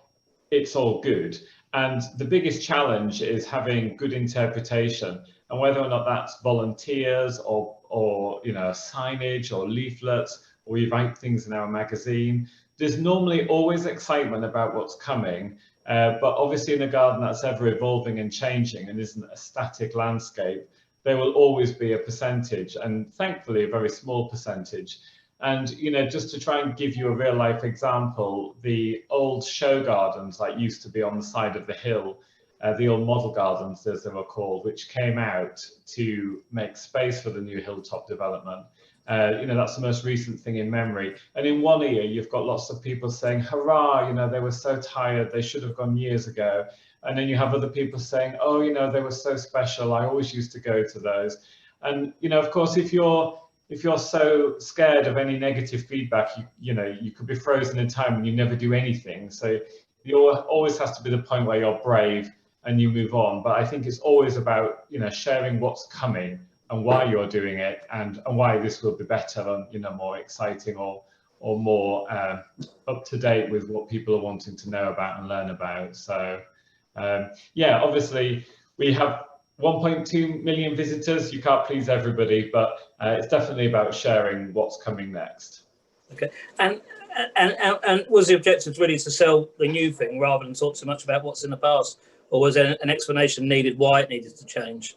it's all good. And the biggest challenge is having good interpretation, and whether or not that's volunteers or you know, signage or leaflets, or we write things in our magazine. There's normally always excitement about what's coming, but obviously in a garden that's ever evolving and changing and isn't a static landscape, there will always be a percentage, and thankfully a very small percentage. And, you know, just to try and give you a real life example, the old show gardens that used to be on the side of the hill, the old model gardens as they were called, which came out to make space for the new hilltop development. You know, that's the most recent thing in memory. And in one ear, you've got lots of people saying, hurrah, you know, they were so tired, they should have gone years ago. And then you have other people saying, oh, you know, they were so special, I always used to go to those. And, you know, of course, if you're so scared of any negative feedback, you know, you could be frozen in time and you never do anything. So you always has to be the point where you're brave and you move on. But I think it's always about, you know, sharing what's coming and why you're doing it, and why this will be better and, you know, more exciting, or more up to date with what people are wanting to know about and learn about. So yeah, obviously we have 1.2 million visitors. You can't please everybody, but it's definitely about sharing what's coming next. Okay, and was the objective really to sell the new thing rather than talk so much about what's in the past, or was there an explanation needed why it needed to change?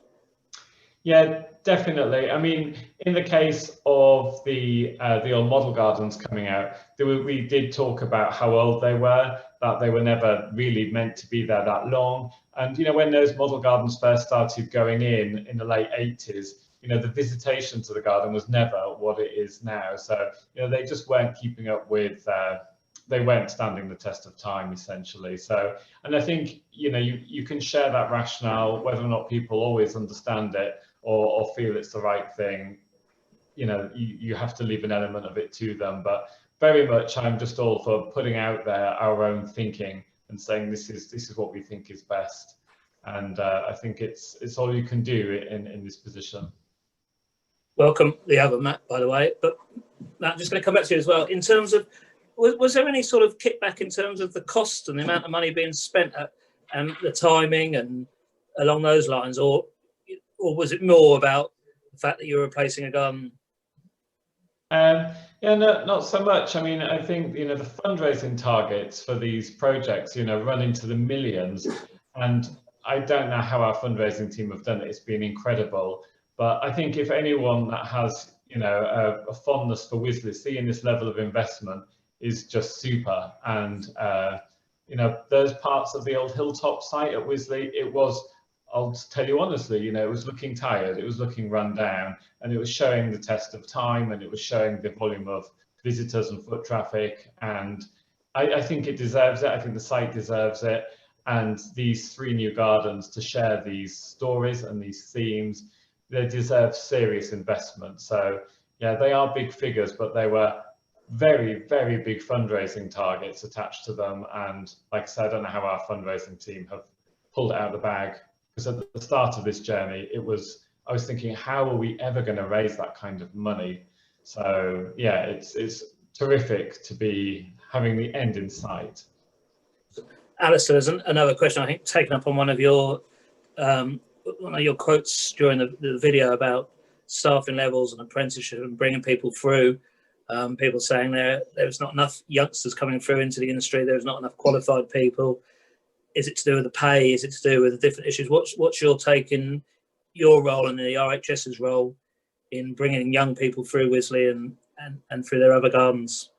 Yeah, definitely. I mean, in the case of the old model gardens coming out, we did talk about how old they were, that they were never really meant to be there that long. And, you know, when those model gardens first started going in the late 80s, you know, the visitation to the garden was never what it is now. So, you know, they just weren't keeping up with, they weren't standing the test of time, essentially. So, and I think, you know, you can share that rationale, whether or not people always understand it or feel it's the right thing. You know, you have to leave an element of it to them. But very much, I'm just all for putting out there our own thinking and saying this is what we think is best. And I think it's all you can do in this position. Welcome the other Matt, by the way. But Matt, I'm just going to come back to you as well. In terms of, was there any sort of kickback in terms of the cost and the amount of money being spent and the timing and along those lines, or was it more about the fact that you're replacing a garden? Yeah, no, not so much. I mean, I think, you know, the fundraising targets for these projects, you know, run into the millions, and I don't know how our fundraising team have done it. It's been incredible. But I think if anyone that has, you know, a fondness for Wisley, seeing this level of investment is just super. And, you know, those parts of the old hilltop site at Wisley, it was, I'll tell you honestly, you know, it was looking tired, it was looking run down, and it was showing the test of time, and it was showing the volume of visitors and foot traffic. And I think it deserves it. I think the site deserves it. And these 3 new gardens, to share these stories and these themes, they deserve serious investment. So yeah, they are big figures, but they were very, very big fundraising targets attached to them. And like I said, I don't know how our fundraising team have pulled it out of the bag, because at the start of this journey, I was thinking, how are we ever going to raise that kind of money? So yeah, it's terrific to be having the end in sight. Alistair, there's another question, I think, taken up on one of your quotes during the video about staffing levels and apprenticeship and bringing people through. People saying there's not enough youngsters coming through into the industry, there's not enough qualified people. Is it to do with the pay? Is it to do with the different issues? What's your take in your role and the RHS's role in bringing young people through Wisley and through their other gardens?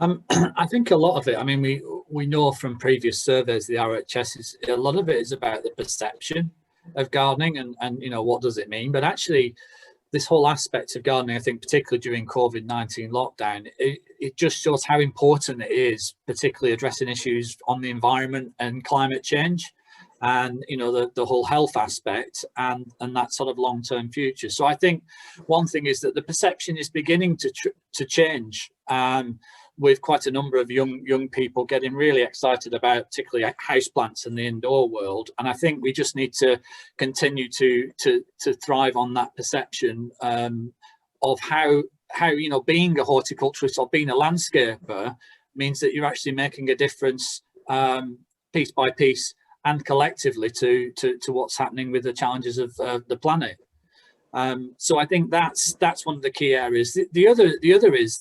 I think a lot of it, I mean, we know from previous surveys, the RHS a lot of it is about the perception of gardening and you know, what does it mean? But actually, this whole aspect of gardening, I think, particularly during COVID-19 lockdown, it just shows how important it is, particularly addressing issues on the environment and climate change, and you know, the whole health aspect and that sort of long-term future. So I think one thing is that the perception is beginning to change. With quite a number of young people getting really excited about particularly houseplants in the indoor world. And I think we just need to continue to thrive on that perception of how you know, being a horticulturist or being a landscaper means that you're actually making a difference piece by piece and collectively to what's happening with the challenges of the planet. So I think that's one of the key areas. The other is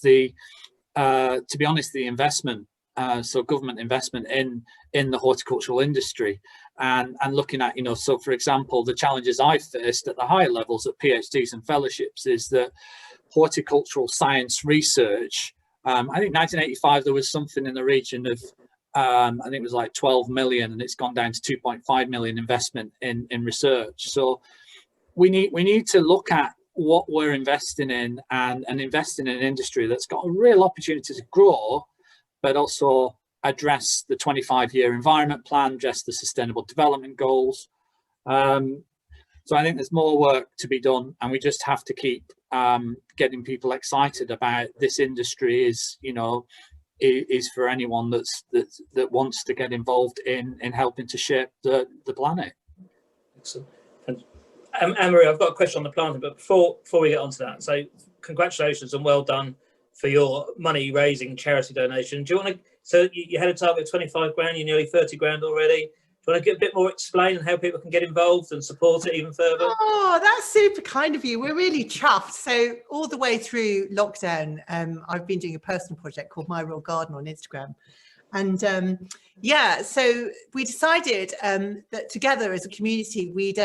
to be honest, the investment, so government investment in the horticultural industry, and looking at, you know, so for example, the challenges I've faced at the higher levels at PhDs and fellowships is that horticultural science research, I think 1985 there was something in the region of I think it was like 12 million, and it's gone down to 2.5 million investment in research. So we need to look at what we're investing in and investing in an industry that's got a real opportunity to grow, but also address the 25-year environment plan, address the sustainable development goals. So I think there's more work to be done, and we just have to keep getting people excited about this industry. Is, you know, is for anyone that wants to get involved in helping to shape the planet. Excellent. Anne-Marie, I've got a question on the planting, but before we get onto that, so congratulations and well done for your money raising charity donation. Do you want to, so you had a target of 25 grand, you're nearly 30 grand already. Do you want to get a bit more explain on how people can get involved and support it even further? Oh, that's super kind of you. We're really chuffed. So all the way through lockdown, I've been doing a personal project called My Real Garden on Instagram. And yeah, so we decided that together as a community, we'd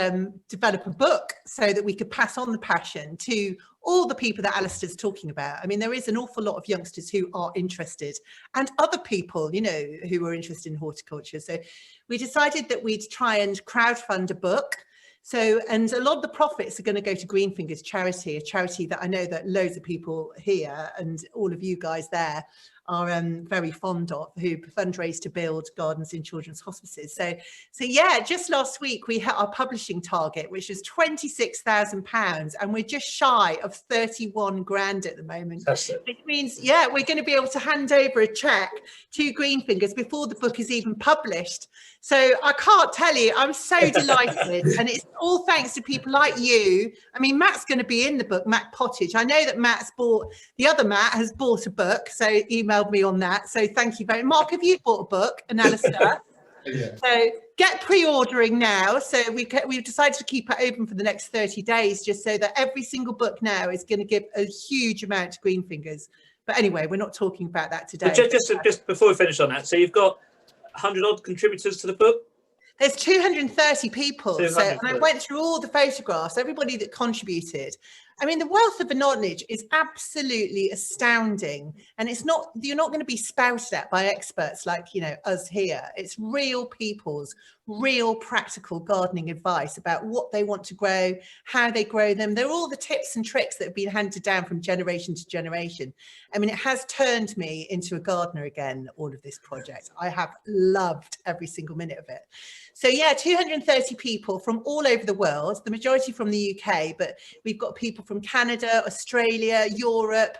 develop a book so that we could pass on the passion to all the people that Alistair's talking about. I mean, there is an awful lot of youngsters who are interested, and other people, you know, who are interested in horticulture. So we decided that we'd try and crowdfund a book. So, and a lot of the profits are going to go to Greenfingers charity, a charity that I know that loads of people here and all of you guys there are very fond of, who fundraise to build gardens in children's hospices. So yeah, just last week we hit our publishing target, which is £26,000, and we're just shy of 31 grand at the moment. Which means, yeah, we're going to be able to hand over a cheque to Greenfingers before the book is even published. So I can't tell you, I'm so delighted, and it's all thanks to people like you. I mean, Matt's going to be in the book, Matt Pottage. I know that the other Matt has bought a book, so emailed me on that. So thank you very much. Mark, have you bought a book, and Alistair? Yeah. So get pre-ordering now. So we've decided to keep it open for the next 30 days, just so that every single book now is going to give a huge amount to Greenfingers. But anyway, we're not talking about that today. But just before we finish on that, so you've got 100 odd contributors to the book? There's 230 people. So, and I went through all the photographs, everybody that contributed. I mean, the wealth of the knowledge is absolutely astounding. And it's not, you're not going to be spouted at by experts like, you know, us here. It's real people's real practical gardening advice about what they want to grow, how they grow them. They're all the tips and tricks that have been handed down from generation to generation. I mean, it has turned me into a gardener again, all of this project. I have loved every single minute of it. So yeah, 230 people from all over the world, the majority from the UK, but we've got people from Canada, Australia, Europe,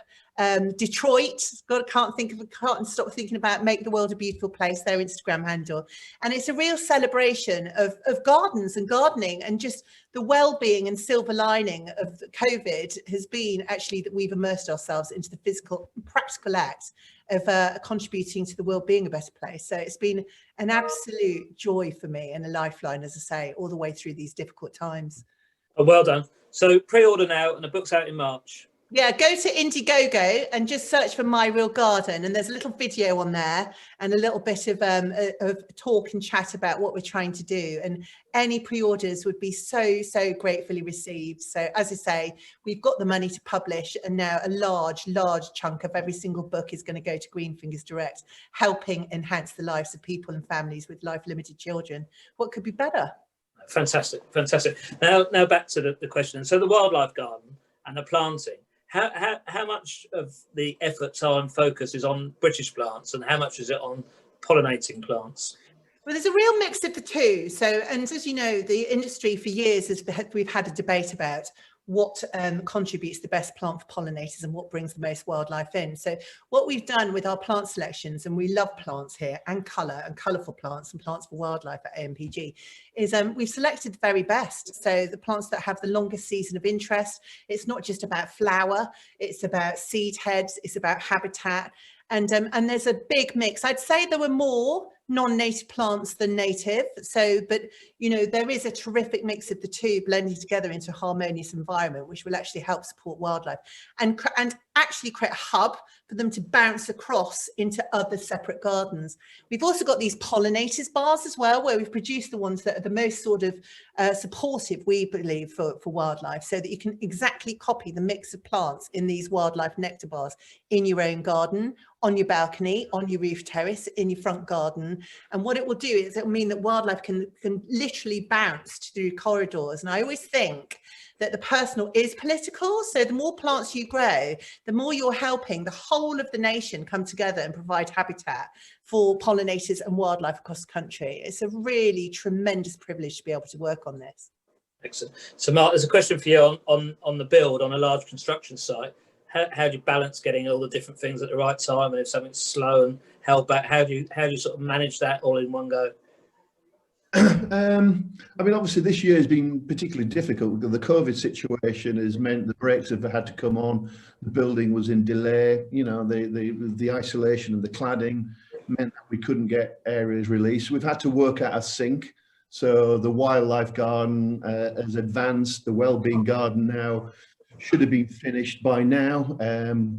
Detroit. Can't stop thinking about Make the World a Beautiful Place, their Instagram handle. And it's a real celebration of gardens and gardening, and just the well-being and silver lining of COVID has been actually that we've immersed ourselves into the physical and practical act of contributing to the world being a better place. So it's been an absolute joy for me and a lifeline, as I say, all the way through these difficult times. Oh, well done. So pre-order now, and the book's out in March. Yeah, go to Indiegogo and just search for My Real Garden, and there's a little video on there and a little bit of talk and chat about what we're trying to do, and any pre-orders would be so gratefully received. So as I say, we've got the money to publish, and now a large chunk of every single book is going to go to Greenfingers Direct, helping enhance the lives of people and families with life-limited children. What could be better? Fantastic. Now back to the question. So the wildlife garden and the planting, how much of the efforts and focus is on British plants, and how much is it on pollinating plants? Well, there's a real mix of the two. So, and as you know, the industry for years we've had a debate about what contributes the best plant for pollinators and what brings the most wildlife in. So what we've done with our plant selections, and we love plants here, and colour and colourful plants and plants for wildlife at AMPG, is we've selected the very best. So the plants that have the longest season of interest. It's not just about flower, it's about seed heads, it's about habitat. And there's a big mix. I'd say there were more non-native plants than native. So, but you know, there is a terrific mix of the two blending together into a harmonious environment, which will actually help support wildlife and actually create a hub for them to bounce across into other separate gardens. We've also got these pollinators bars as well, where we've produced the ones that are the most sort of supportive, we believe, for wildlife, so that you can exactly copy the mix of plants in these wildlife nectar bars in your own garden, on your balcony, on your roof terrace, in your front garden. And what it will do is it will mean that wildlife can literally bounce through corridors. And I always think that the personal is political. So the more plants you grow, the more you're helping the whole of the nation come together and provide habitat for pollinators and wildlife across the country. It's a really tremendous privilege to be able to work on this. Excellent. So Mark, there's a question for you on the build on a large construction site. How do you balance getting all the different things at the right time, and if something's slow and held back, how do you sort of manage that all in one go? I mean, obviously this year has been particularly difficult. The COVID situation has meant the brakes have had to come on. The building was in delay. You know, the isolation and the cladding meant that we couldn't get areas released. We've had to work out a sync. So the wildlife garden has advanced. The wellbeing garden now should have been finished by now,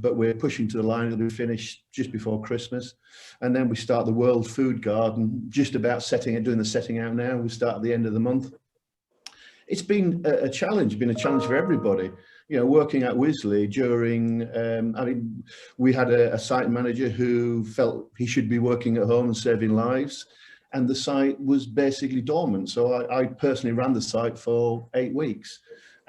but we're pushing to the line. It'll be finished just before Christmas. And then we start the World Food Garden, just about doing the setting out now. We start at the end of the month. It's been a challenge, for everybody. You know, working at Wisley during, I mean, we had a site manager who felt he should be working at home and saving lives, and the site was basically dormant. So I personally ran the site for 8 weeks.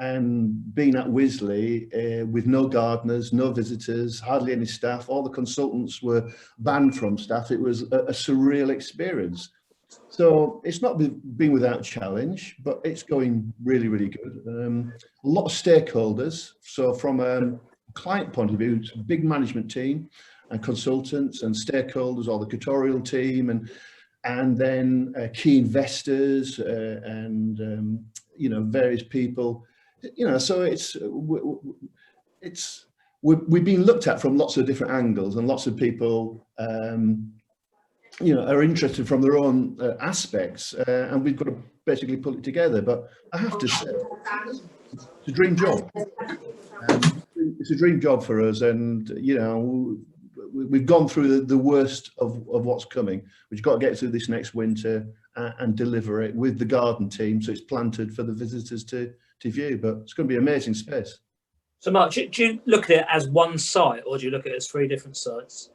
And being at Wisley with no gardeners, no visitors, hardly any staff, all the consultants were banned from staff. It was a surreal experience. So it's not been without challenge, but it's going really, really good. A lot of stakeholders. So from a client point of view, it's a big management team and consultants and stakeholders, all the tutorial team, and then key investors and you know, various people. You know, so we've been looked at from lots of different angles, and lots of people, you know, are interested from their own aspects, and we've got to basically pull it together. But I have to say, it's a dream job. It's a dream job for us, and you know, we've gone through the worst of what's coming. We've got to get through this next winter and deliver it with the garden team, so it's planted for the visitors to view. But it's going to be an amazing space. So Mark, do you look at it as one site, or do you look at it as 3 different sites?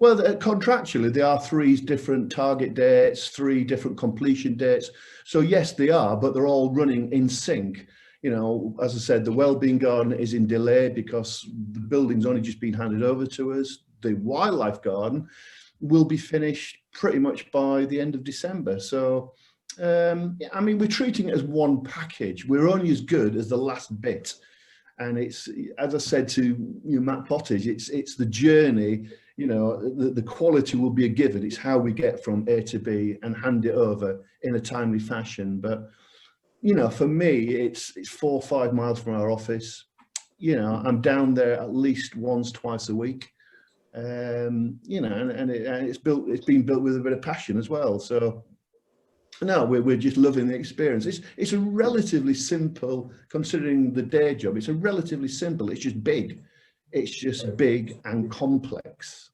Well, contractually there are 3 different target dates, 3 different completion dates. So yes, they are, but they're all running in sync. You know, as I said, the wellbeing garden is in delay because the building's only just been handed over to us. The wildlife garden will be finished pretty much by the end of December. So I mean, we're treating it as one package. We're only as good as the last bit. And it's, as I said to you, Matt Pottage, it's the journey. You know, the quality will be a given. It's how we get from A to B and hand it over in a timely fashion. But, you know, for me, it's 4 or 5 miles from our office. You know, I'm down there at least once, twice a week. You know, and it's been built with a bit of passion as well. So no, we're just loving the experience. It's a relatively simple, considering the day job, it's a relatively simple, it's just big. It's just big and complex.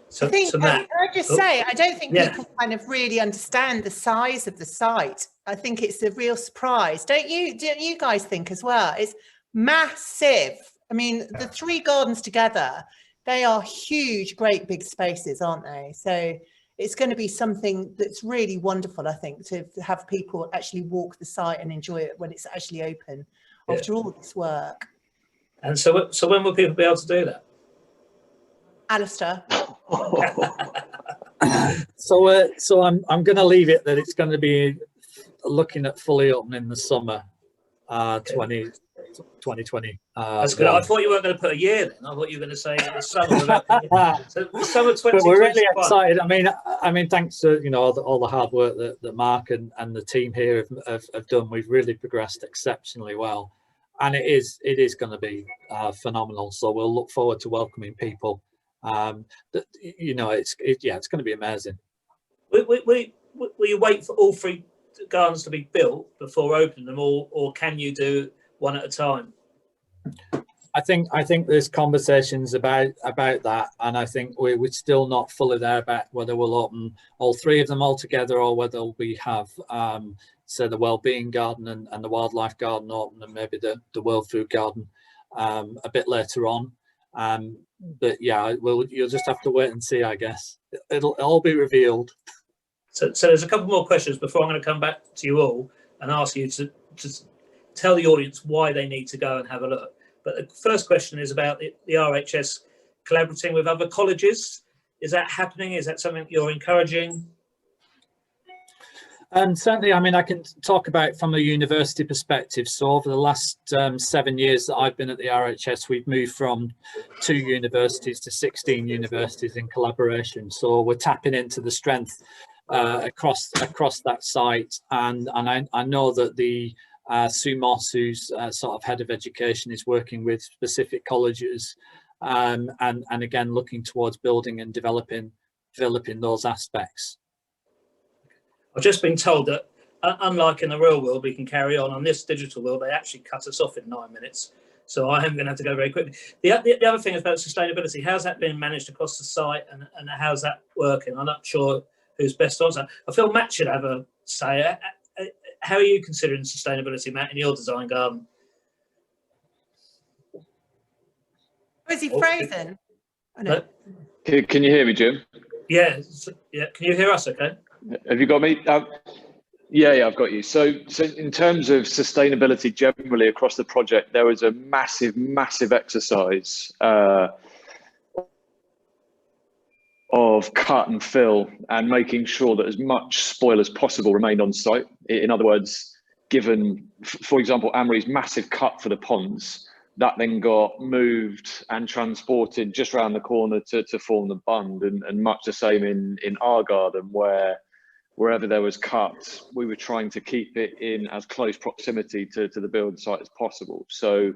So, I think, so Matt, can I just say, I don't think Yeah. people kind of really understand the size of the site. I think it's a real surprise. Don't you guys think as well? It's massive. I mean, the 3 gardens together, they are huge, great big spaces, aren't they? So it's going to be something that's really wonderful, I think, to have people actually walk the site and enjoy it when it's actually open after all this work. and so when will people be able to do that? Alistair? So I'm going to leave it that it's going to be looking at fully open in the summer 2020. That's good. I thought you weren't going to put a year then. I thought you were going to say the summer. So the summer 2021. But we're really excited. I mean, thanks to all the hard work that Mark and the team here have done. We've really progressed exceptionally well, and it is going to be phenomenal. So we'll look forward to welcoming people. It's going to be amazing. Will you wait for all 3 gardens to be built before opening them, or can you do one at a time? I think there's conversations about that, and I think we're still not fully there about whether we'll open all 3 of them all together, or whether we have say the wellbeing garden and the wildlife garden open, and maybe the World Food Garden a bit later on. But yeah, you'll just have to wait and see, I guess. It'll all be revealed. So there's a couple more questions before I'm going to come back to you all and ask you to tell the audience why they need to go and have a look. But the first question is about the RHS collaborating with other colleges. Is that happening? Is that something you're encouraging? Certainly, I mean, I can talk about from a university perspective. So over the last 7 years that I've been at the RHS, we've moved from 2 universities to 16 universities in collaboration. So we're tapping into the strength across that site, and I know that the Sue Moss, who's sort of head of education, is working with specific colleges, and again looking towards building and developing those aspects. I've just been told that unlike in the real world, we can carry on this digital world, they actually cut us off in 9 minutes. So I am going to have to go very quickly. The other thing is about sustainability. How's that been managed across the site, and how's that working? I'm not sure who's best on that. I feel Matt should have a say. How are you considering sustainability, Matt, in your design garden? Oh, is he frozen? Oh, no. Can you hear me, Jim? Yeah. Can you hear us okay? Have you got me? Yeah, I've got you. So in terms of sustainability generally across the project, there was a massive exercise of cut and fill and making sure that as much spoil as possible remained on site. In other words, given, for example, Ann-Marie's massive cut for the ponds, that then got moved and transported just around the corner to form the bund, and much the same in our garden, wherever there was cut, we were trying to keep it in as close proximity to the build site as possible. So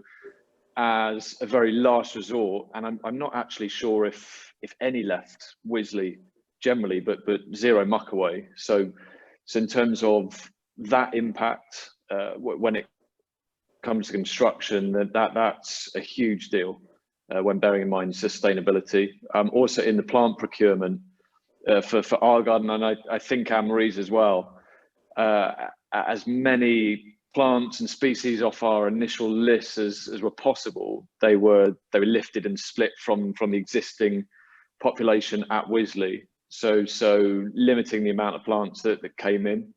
as a very last resort, and I'm not actually sure if any left Wisley generally, but zero muck away. So in terms of that impact, when it comes to construction, that's a huge deal when bearing in mind sustainability. Also in the plant procurement, for our garden, and I think Ann-Marie's as well, as many plants and species off our initial list as were possible, they were lifted and split from the existing population at Wisley. So limiting the amount of plants that came in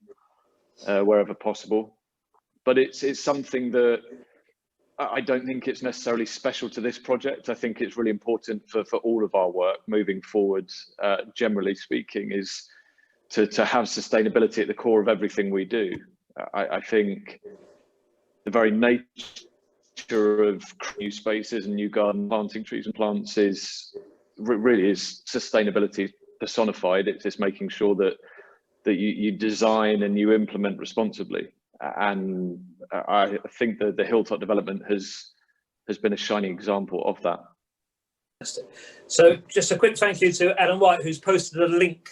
wherever possible. But it's something that I don't think it's necessarily special to this project. I think it's really important for all of our work moving forward, generally speaking, is to have sustainability at the core of everything we do. I think the very nature of new spaces and new garden planting trees and plants really is sustainability personified. It's just making sure that you design and you implement responsibly. And I think that the Hilltop development has been a shining example of that. So just a quick thank you to Adam White, who's posted a link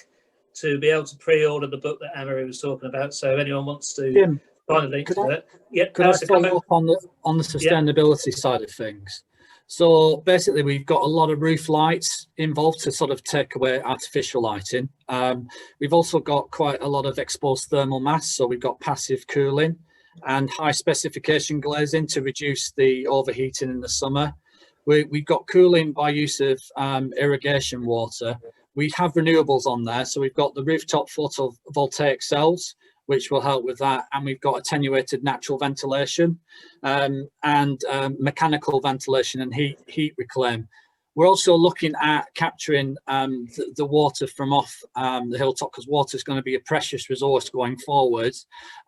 to be able to pre-order the book that Ann-Marie was talking about. So if anyone wants to find a link to that. Yeah, could I follow up on the sustainability side of things? So basically, we've got a lot of roof lights involved to sort of take away artificial lighting. We've also got quite a lot of exposed thermal mass. So we've got passive cooling and high specification glazing to reduce the overheating in the summer. We've got cooling by use of irrigation water. We have renewables on there. So we've got the rooftop photovoltaic cells, which will help with that. And we've got attenuated natural ventilation and mechanical ventilation and heat reclaim. We're also looking at capturing the water from off the hilltop, because water is going to be a precious resource going forward,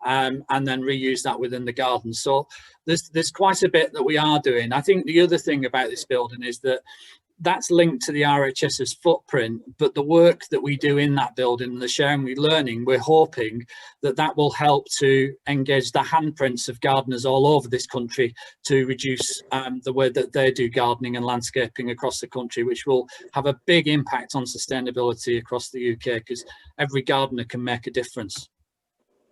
and then reuse that within the garden. So there's quite a bit that we are doing. I think the other thing about this building is that that's linked to the RHS's footprint, but the work that we do in that building and the sharing we're learning, we're hoping that will help to engage the handprints of gardeners all over this country to reduce the way that they do gardening and landscaping across the country, which will have a big impact on sustainability across the UK, because every gardener can make a difference.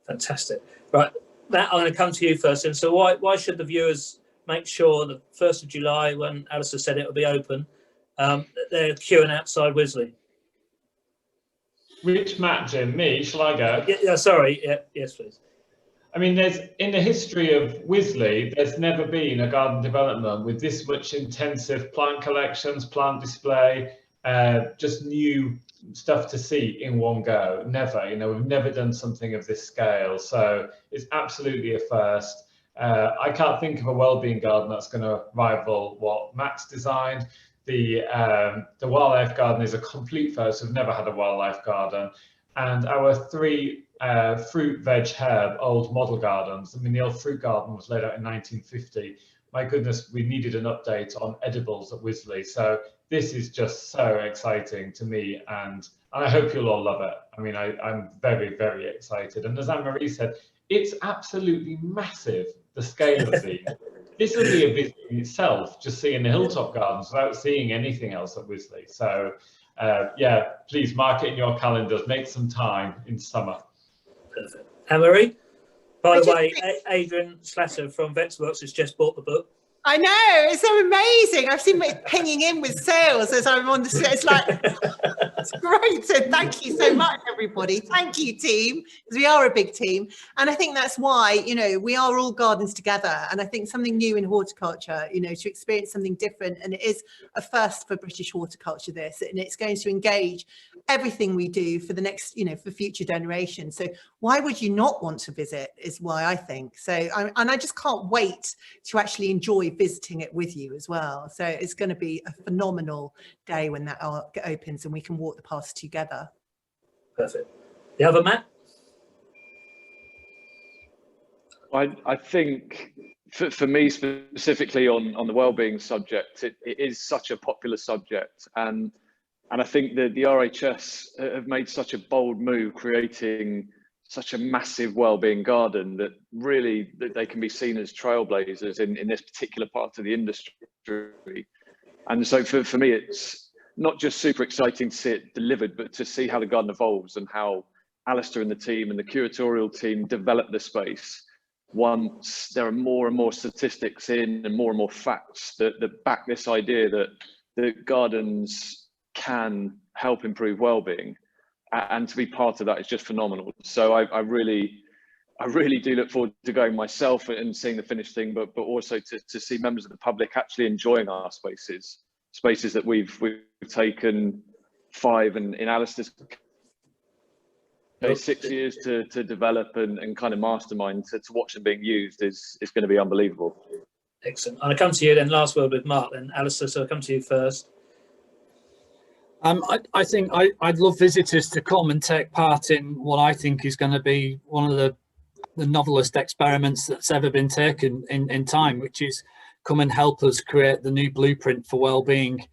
Fantastic. Right, Matt, I'm going to come to you first. And so why should the viewers make sure the 1st of July, when Alistair said it will be open, they're queuing outside Wisley? Which Matt, Jim? Me? Shall I go? Yeah, sorry. Yeah, yes, please. I mean, in the history of Wisley, there's never been a garden development with this much intensive plant collections, plant display, just new stuff to see in one go. Never, we've never done something of this scale. So it's absolutely a first. I can't think of a wellbeing garden that's going to rival what Matt's designed. The wildlife garden is a complete first. We've never had a wildlife garden. And our 3 fruit, veg, herb, old model gardens. I mean, the old fruit garden was laid out in 1950. My goodness, we needed an update on edibles at Wisley. So this is just so exciting to me and And I hope you'll all love it. I mean, I'm very, very excited. And as Anne-Marie said, it's absolutely massive, the scale of these. This will be a visit in itself, just seeing the Hilltop Gardens without seeing anything else at Wisley. So yeah, please mark it in your calendars, make some time in summer. Perfect. Anne-Marie? By the way, Adrian Slatter from Vexworks has just bought the book. I know, it's so amazing. I've seen it pinging in with sales as I'm on the set. It's like, it's great. So thank you so much, everybody. Thank you, team, because we are a big team. And I think that's why, you know, we are all gardens together. And I think something new in horticulture, you know, to experience something different. And it is a first for British horticulture, this, and it's going to engage everything we do for the next, you know, for future generations. So why would you not want to visit is why I think. So, and I just can't wait to actually enjoy visiting it with you as well. So it's going to be a phenomenal day when that opens and we can walk the paths together. Perfect. The other, Matt? I think for me specifically on the wellbeing subject, it is such a popular subject, and I think that the RHS have made such a bold move, creating such a massive wellbeing garden that really they can be seen as trailblazers in this particular part of the industry. And so for me, it's not just super exciting to see it delivered, but to see how the garden evolves and how Alistair and the team and the curatorial team develop the space. Once there are more and more statistics in and more facts that back this idea that gardens can help improve well-being, and to be part of that is just phenomenal. So I really do look forward to going myself and seeing the finished thing, but also to see members of the public actually enjoying our spaces that we've taken 5 and in Alistair's 6 years to develop and kind of mastermind, to watch them being used is going to be unbelievable. Excellent. I'll come to you then. Last word with Mark then. Alistair, so I'll come to you first. I think I'd love visitors to come and take part in what I think is going to be one of the novelest experiments that's ever been taken in time, which is come and help us create the new blueprint for well-being,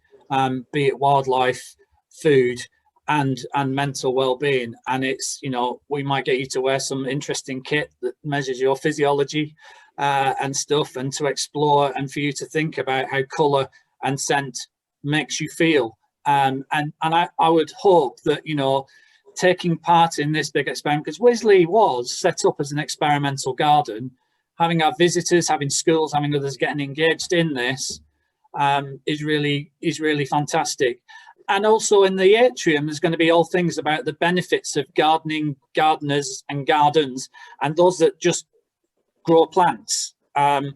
be it wildlife, food, and mental well-being. And it's, you know, we might get you to wear some interesting kit that measures your physiology and stuff, and to explore, and for you to think about how colour and scent makes you feel. And I would hope that, you know, taking part in this big experiment, because Wisley was set up as an experimental garden, having our visitors, having schools, having others getting engaged in this is really fantastic. And also in the atrium, there's going to be all things about the benefits of gardening, gardeners and gardens, and those that just grow plants, you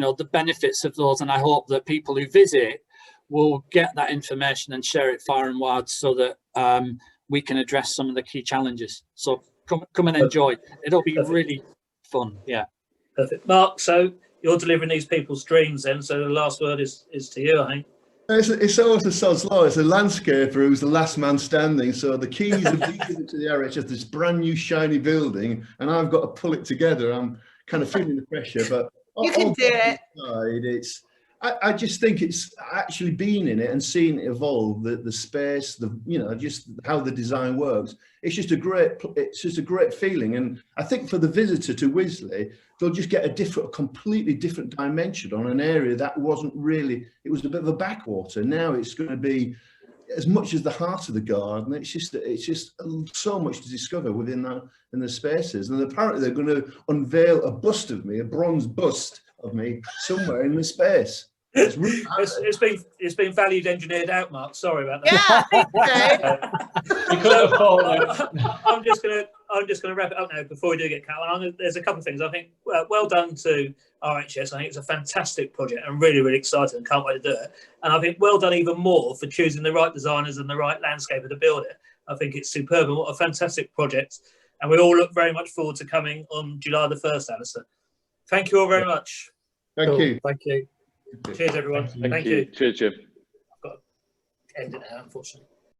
know, the benefits of those. And I hope that people who visit will get that information and share it far and wide, so that we can address some of the key challenges. So come and enjoy. It'll be really fun. Yeah. Perfect. Mark, so you're delivering these people's dreams then, so the last word is to you, I think. It's almost a sod's law. It's a landscaper who's the last man standing. So the keys are given to the RHS, this brand new shiny building, and I've got to pull it together. I'm kind of feeling the pressure, but you can do it. It's I just think it's actually being in it and seeing it evolve, the space, you know, just how the design works. It's just a great feeling. And I think for the visitor to Wisley, they'll just get a completely different dimension on an area that wasn't really, it was a bit of a backwater. Now it's going to be as much as the heart of the garden. It's just so much to discover within that, in the spaces. And apparently they're going to unveil a bust of me, a bronze bust of me somewhere in the space. It's been valued engineered out, Mark. Sorry about that. Yeah, I'm just gonna wrap it up now before we do get cut. There's a couple of things. I think well done to RHS. I think it's a fantastic project. I'm really excited and can't wait to do it. And I think well done even more for choosing the right designers and the right landscaper to build it. I think it's superb and what a fantastic project. And we all look very much forward to coming on July the 1st, Alistair. Thank you all very much. Thank you. Thank you. Cheers, everyone. Thank you. Cheers, Jim. I've got to end it now, unfortunately.